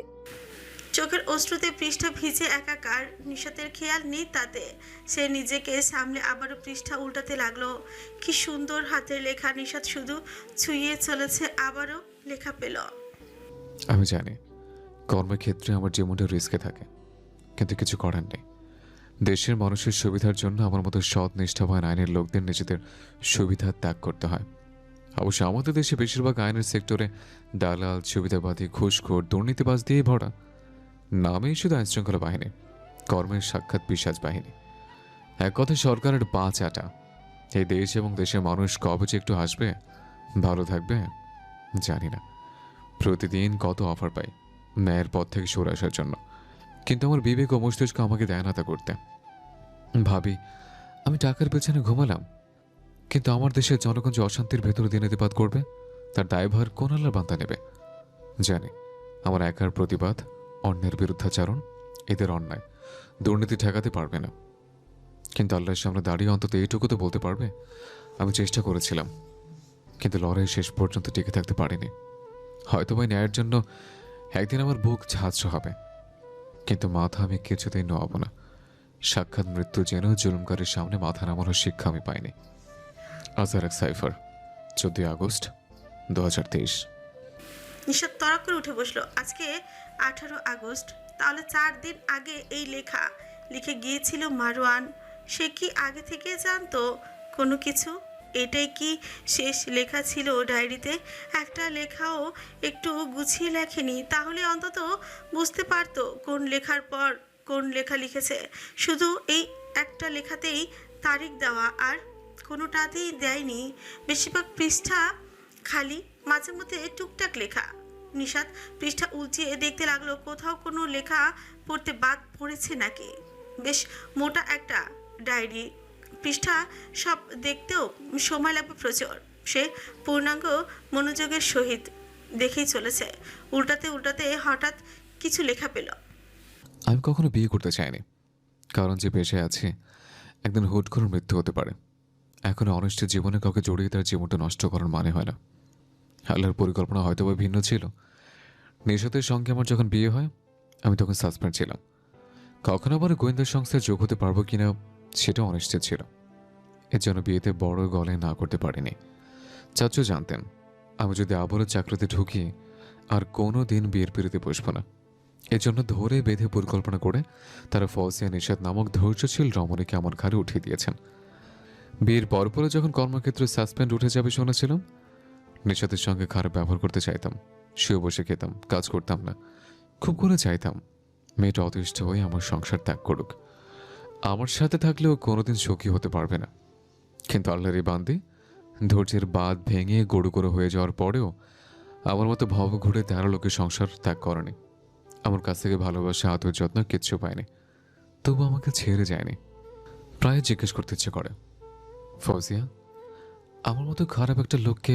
চোখের অশ্রুতে পৃষ্ঠা ভিজে একাকার। নিশাতের খেয়াল নেই তাতে। সে নিজেকে সামনে আবারও পৃষ্ঠা উল্টাতে লাগলো। কি সুন্দর হাতের লেখা। নিশাত শুধু ছুঁয়ে চলেছে, আবারও লেখা পেল। আমি জানি কর্মক্ষেত্রে আমার জীবনটা রিস্কে থাকে, কিন্তু কিছু করার নেই। দেশের মানুষের সুবিধার জন্য আমার মতো সৎ নিষ্ঠাবান আইনের লোকদের নিজেদের সুবিধা ত্যাগ করতে হয়। অবশ্য আমাদের দেশে বেশিরভাগ আইনের সেক্টরে দালাল, সুবিধাবাদী, ঘুষখোর, দুর্নীতিবাজ দিয়ে ভরা। নামেই শুধু আইনশৃঙ্খলা বাহিনী, কর্মের সাক্ষাৎ পিশাচ বাহিনী। এক কথায় সরকারের পা চাটা। এই দেশ এবং দেশের মানুষ কবে যে একটু হাসবে, ভালো থাকবে জানি না। প্রতিদিন কত অফার পাই ন্যায়ের পথ থেকে সরে আসার জন্য, কিন্তু আমার বিবেক ও মস্তিষ্ক আমাকে দেয় না তা করতে। ভাবি আমি টাকার পেছনে ঘুমালাম, কিন্তু আমার দেশের জনগণ যে অশান্তির ভেতরে দিনাতিপাত করবে, তার দায়ভার কোন আল্লাহর বান্দা নেবে? জানি আমার একার প্রতিবাদ, অন্যের বিরুদ্ধাচারণ এদের অন্যায়, দুর্নীতি ঠেকাতে পারবে না, কিন্তু আল্লাহর সামনে দাঁড়িয়ে অন্তত এইটুকু তো বলতে পারবে আমি চেষ্টা করেছিলাম, কিন্তু লড়াই শেষ পর্যন্ত টিকে থাকতে পারিনি। হয়তো বা ন্যায়ের জন্য একদিন আমার বুক ঝাঁঝ হবে, কিন্তু মাথা আমি কিছুতেই নোয়াবো না। সাক্ষাৎ মৃত্যু জেনেও জুলুমকারীর সামনে মাথা নামানোর শিক্ষা আমি পাইনি। আজহার এক সাইফার, 14 আগস্ট 2023। নিশাত তড়ক করে উঠে বসলো। আজকে 18 আগস্ট, তাহলে 4 দিন আগে এই লেখা লিখে গিয়েছিল মারওয়ান। সে কি আগে থেকে জানতো কোনো কিছু? এটাই কি শেষ লেখা ছিল ডায়েরিতে? একটা লেখাও একটু গুছিয়ে লেখেনি, তাহলে অন্তত বুঝতে পারতো কোন লেখার পর কোন লেখা লিখেছে। শুধু এই একটা লেখাতেই তারিখ দেওয়া, আর কোনোটাতেই দেয়নি। বেশিরভাগ পৃষ্ঠা খালি, মাঝে মধ্যে টুকটাক লেখা। নিশাত পৃষ্ঠা উল্টিয়ে দেখতে লাগলো কোথাও কোনো লেখা পড়তে বাদ পড়েছে নাকি। বেশ মোটা একটা ডায়েরি, পৃষ্ঠা সব দেখতেও সময় লাগবে প্রচুর। সে পূর্ণাঙ্গ মনোযোগের সহিত দেখেই চলেছে। উল্টাতে উল্টাতে হঠাৎ কিছু লেখা পেল। আমি কখনো বিয়ে করতে চাইনি, কারণ যে পেশায় আছি একদিন হুট করে মৃত্যু হতে পারে। এখন অনিষ্ট জীবনে কাউকে জড়িয়ে তার জীবনটা নষ্ট করার মানে হয় না। আল্লাহর পরিকল্পনা হয়তো বা ভিন্ন ছিল। নিশাতের সঙ্গে আমার যখন বিয়ে হয় আমি তখন সাসপেন্ড ছিলাম। কখনো আবার গোয়েন্দা সংস্থায় যোগ হতে পারবো কিনা সেটা অনিশ্চিত ছিল। এর জন্য বিয়েতে বড় গলায় না করতে পারিনি। চাচু জানতেন আমি যদি আবারও চাকরিতে ঢুকি আর কোনো দিন বিয়ের পিড়িতে বসবো না। এজন্য ধরে বেঁধে পরিকল্পনা করে তারা ফৌজিয়া নিশাত নামক ধৈর্যশীল রমণীকে আমার ঘাড়ে উঠিয়ে দিয়েছেন। বিয়ের পরপরে যখন কর্মক্ষেত্রে সাসপেন্ড উঠে যাবে শুনেছিলাম, নিশাতের সঙ্গে খারাপ ব্যবহার করতে চাইতাম, শুয়ে বসে খেতাম, কাজ করতাম না। খুব করে চাইতাম মেয়েটা অতিষ্ঠ হয়ে আমার সংসার ত্যাগ করুক। আমার সাথে থাকলেও কোনোদিন সুখী হতে পারবে না। কিন্তু আল্লাহর এই বান্দি ধৈর্যের বাঁধ ভেঙে গড়ু গড়ো হয়ে যাওয়ার পরেও আমার মতো ভব ঘুরে 13 লোকের সংসার ত্যাগ করেনি। আমার কাছ থেকে ভালোবাসা, আদর, যত্ন কিচ্ছু পায়নি, তবু আমাকে ছেড়ে যায়নি। প্রায় জিজ্ঞেস করতে ইচ্ছে করে, ফৌজিয়া আমার মতো খারাপ একটা লোককে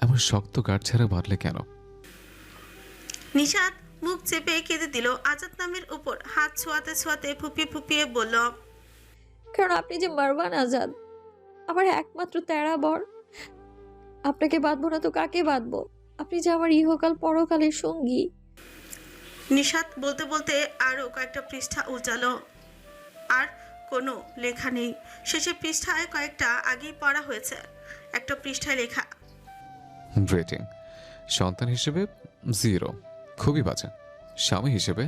এমন শক্ত গাঢ় ছেড়ে বাঁধলে কেন? নিশাত মুখ চেপে কেঁদে দিল। আজাদ নামের উপর হাত ছোঁয়াতে ছোঁয়াতে ফুপিয়ে ফুপিয়ে বলল, কারণ আপনি যে মারওয়ান আজাদ, আমার একমাত্র তেরা বর। আপনাকে বাঁধবো না তো কাকে বাঁধবো? আপনি যে আমার ইহকাল পরকালের সঙ্গী। নিশাত বলতে বলতে আরও কয়েকটা পৃষ্ঠা উল্টালো। আর কোনো লেখা নেই। শেষে পৃষ্ঠায় কয়েকটা আগেই পড়া হয়েছে। একটা পৃষ্ঠায় লেখা, রেটিং সন্তান হিসেবে 0, খুবই বাজে। স্বামী হিসেবে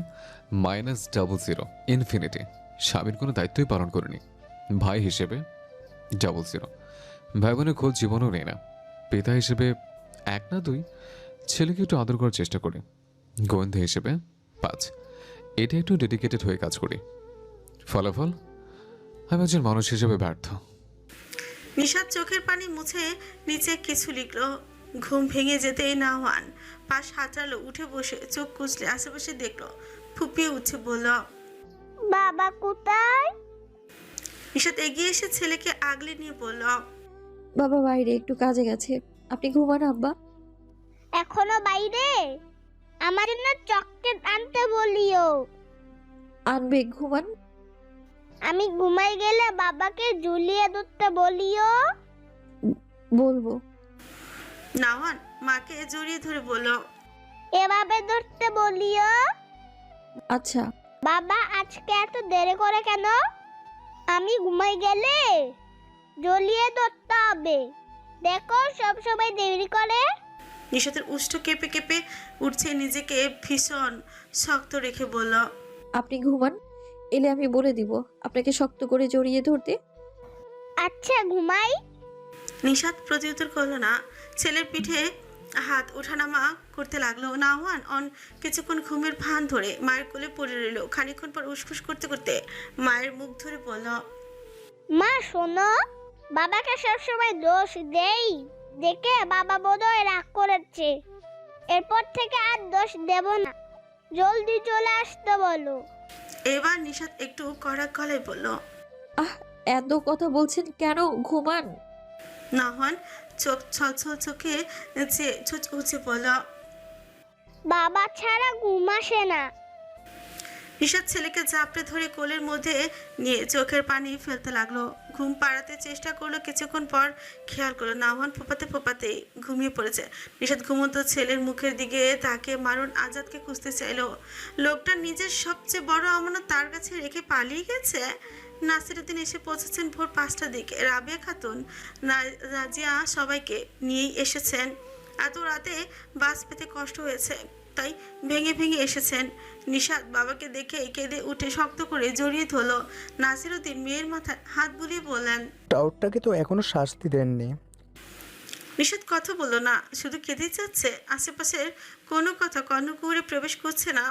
-00, ইনফিনিটি, স্বামীর কোনো দায়িত্বই পালন করিনি। ভাই হিসেবে 00, ভাই বোনের খোঁজ জীবনেও নেই না। পিতা হিসেবে 1 না 2, ছেলেকে একটু আদর করার চেষ্টা করি। গোয়েন্দা হিসেবে 5, এটা একটু ডেডিকেটেড হয়ে কাজ করি। ফলাফল আমি একজন মানুষ হিসেবে ব্যর্থ। নিশাত চোখের পানি মুছে নিচে কিছু লিখলো। ঘুম ভেঙে যেতে নাওয়ান পাশ হাতড়ালো, উঠে বসে চোখ কুচলে আশেপাশে দেখলো। ফুপিয়ে উঠে বলল, বাবা কোথায়? নিশাত এগিয়ে এসে ছেলেকে আগলে নিয়ে বলল, বাবা বাইরে একটু কাজে গেছে, আপনি ঘুমান আব্বা। এখনো বাইরে? আমার জন্য চকলেট আনতে বলিও। আনবে, ঘুমান। আমি ঘুমাই গেলে বাবাকে ঝুলিয়ে ধরতে বলিও। বলবো। নাওয়ান মাকে জড়িয়ে ধরে বলল, এভাবে ধরতে বলিও। আচ্ছা। বাবা আজকে এত দেরি করে কেন? আমি ঘুমাই গেলে ঝুলিয়ে ধরতে হবে। দেখো সব সময় দেরি করে। নিশাতের উষ্ঠ কেঁপে কেঁপে উঠছে, নিজেকে ভীষণ শক্ত রেখে বলল, আপনি ঘুমান, এলে আমি বলে দিব আপনাকে শক্ত করে জড়িয়ে ধরতে। আচ্ছা ঘুমাই। নিশাত প্রতিউত্তর করলো না। ছেলের পিঠে হাত ওঠানামা করতে লাগলো। নাওয়ান কিছুক্ষণ ঘুমের ভান ধরে মায়ের কোলে পড়ে রইল। খানিকক্ষণ পর উসখুস করতে করতে মায়ের মুখ ধরে বলল, মা শোনো, বাবাকে সবসময় দোষ দেই দেখে বাবা বোধহয় রাগ করেছে। এরপর থেকে আর দোষ দেব না। জলদি চলে আসতে বলো। এবার নিশাত একটু কড়া গলায় বলল, এত কথা বলছেন কেন? ঘুমান। নাওয়ান চোখ ছলছল চোখে উঠে বলল, বাবা ছাড়া ঘুম আসে না। নিশাত ছেলেকে চাপড়ে ধরে কোলের মধ্যে নিয়ে চোখের পানি ফেলতে লাগলো। ঘুম পাড়াতে চেষ্টা করলো। কিছুক্ষণ পর খেয়াল করলো নাওয়ান ফোপাতে ফোপাতে ঘুমিয়ে পড়েছে। নিশাত ঘুমন্ত ছেলের মুখের দিকে তাকে মারুন আজাদকে খুঁজতে চাইলো। লোকটা নিজের সবচেয়ে বড় আমানত তার কাছে রেখে পালিয়ে গেছে। নাসিরউদ্দিন এসে পৌঁছেছেন ভোর 5টার দিকে। রাবিয়া খাতুন, রাজিয়া সবাইকে নিয়েই এসেছেন। এত রাতে বাস পেতে কষ্ট হয়েছে, তাই ভেঙে ভেঙে এসেছেন। নিশাত বাবাকে দেখে কেঁদে উঠে শক্ত করে জড়িয়ে ধরল। নাসিরউদ্দিন মেয়ের মাথায় হাত বুলিয়ে বললেন, টাউটটাকে তো এখনো শাস্তি দেননি, নিষাদ কথা বলল না, শুধু কেঁদেই যাচ্ছে। আশেপাশের কোনো কথা কর্ণকুহরে প্রবেশ করছে না।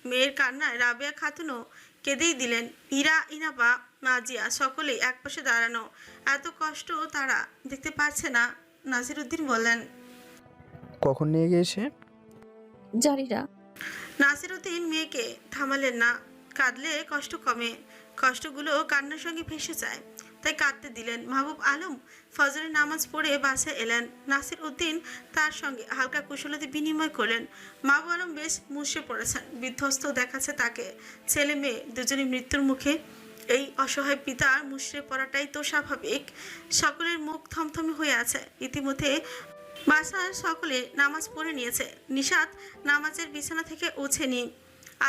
মেয়ের কান্নায় রাবেয়া খাতুনও কেঁদেই দিলেন। ইরা, ইনাবা, নাজিয়া সকলেই একপাশে দাঁড়ানো। এত কষ্ট তারা দেখতে পাচ্ছে না। নাসিরউদ্দিন বললেন, কখন নিয়ে গিয়েছে? জানি না। নাসিরউদ্দিন মেয়েকে থামালেন না। কাঁদলে কষ্ট কমে, কষ্টগুলো কান্নার সঙ্গে ভেসে যায়, তাই কাঁদতে দিলেন। মাহবুব আলম ফজরের নামাজ পড়ে বাসায় এলেন। নাসিরউদ্দিন তার সঙ্গে হালকা কুশলতি বিনিময় করলেন। মাহবুব আলম বেশ মুষড়ে পড়েছেন, বিধ্বস্ত দেখাচ্ছে তাকে। ছেলে মেয়ে দুজনই মৃত্যুর মুখে। এই অসহায় পিতার মুষড়ে পড়াটাই তো স্বাভাবিক। সকলের মুখ থমথমে হয়ে আছে। ইতিমধ্যে বাসার সকলে নামাজ পড়ে নিয়েছে। নিশাত নামাজের বিছানা থেকে ওঠেনি।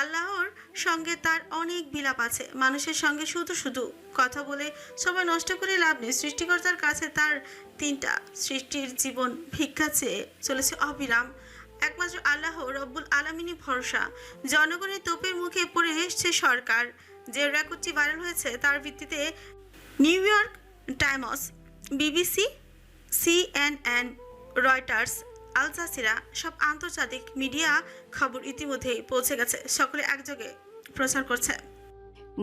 আল্লাহর সঙ্গে তার অনেক বিলাপ আছে। মানুষের সঙ্গে শুধু শুধু কথা বলে সময় নষ্ট করে লাভ নেই। সৃষ্টিকর্তার কাছে তার 3টা সৃষ্টির জীবন ভিক্ষা চেয়ে চলেছে অবিরাম। একমাত্র আল্লাহ রব্বুল আলামিনই ভরসা। জনগণের তোপের মুখে পড়ে এসছে সরকার। যে রেকর্ডটি ভাইরাল হয়েছে তার ভিত্তিতে New York Times, BBC, CNN, Reuters, Al Jazeera সব আন্তর্জাতিক মিডিয়া খবর ইতিমধ্যেই পৌঁছে গেছে। সকলে একযোগে প্রচার করছে।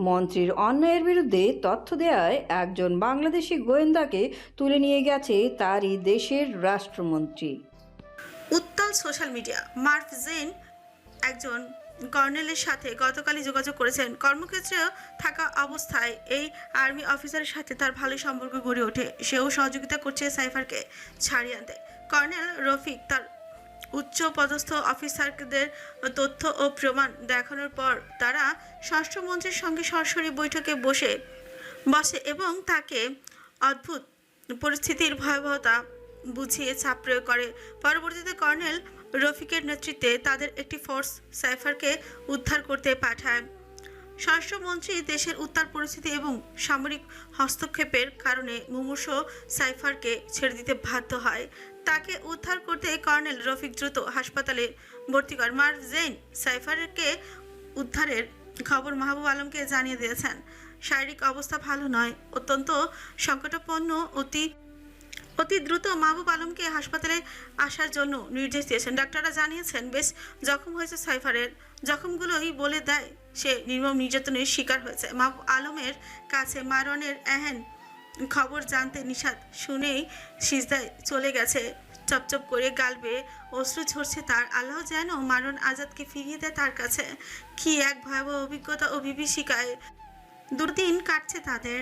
মন্ত্রীর অন্যায়ের বিরুদ্ধে তথ্য দেওয়ায় একজন বাংলাদেশি গোয়েন্দাকে তুলে নিয়ে গেছে তারই দেশের রাষ্ট্রমন্ত্রী। উত্তাল সোশ্যাল মিডিয়া। মার্ভ জেন একজন কর্নেলের সাথে গতকালই যোগাযোগ করেছেন। কর্মক্ষেত্রে থাকা অবস্থায় এই আর্মি অফিসারের সাথে তার ভালো সম্পর্ক গড়ে ওঠে। সেও সহযোগিতা করছে সাইফারকে ছাড়িয়ে আনতে। কর্নেল রফিক তার উচ্চ পদস্থ অফিসারদের তথ্য ও প্রমাণ দেখানোর পর তারা স্বরাষ্ট্রমন্ত্রীর সঙ্গে সরাসরি বৈঠকে বসে এবং তাকে অদ্ভুত পরিস্থিতির ভয়াবহতা বুঝিয়ে চাপ প্রয়োগ করে। পরবর্তীতে কর্নেল রফিকের নেতৃত্বে তাদের একটি ফোর্স সাইফারকে উদ্ধার করতে পাঠায়। স্বরাষ্ট্রমন্ত্রী দেশের উত্তাল পরিস্থিতি এবং সামরিক হস্তক্ষেপের কারণে মুমূর্ষ সাইফারকে ছেড়ে দিতে বাধ্য হয়। তাকে উদ্ধার করতে কর্নেল রফিক দ্রুত হাসপাতালে ভর্তি করেন। মার্ভ জেন সাইফারকে উদ্ধারের খবর মাহবুব আলমকে জানিয়ে দিয়েছেন। শারীরিক অবস্থা ভালো নয়, অত্যন্ত সংকটাপন্ন। অতি দ্রুত মাহবুব আলমকে হাসপাতালে আসার জন্য নির্দেশ দিয়েছেন। ডাক্তাররা জানিয়েছেন বেশ জখম হয়েছে সাইফারের। জখমগুলোই বলে দেয় সে নির্মম নির্যাতনের শিকার হয়েছে। মাহবুব আলমের কাছে মারনের এহেন খবর জানতে নিশাত শুনেই সিজদায় চলে গেছে। চপচপ করে গাল বেয়ে অশ্রু ঝরছে তার। আল্লাহ যেন মারন আজাদকে ফিরিয়ে দেয় তার কাছে। কি এক ভয়াবহ অভিজ্ঞতা ও বিভীষিকায় দুর্দিন কাটছে তাদের।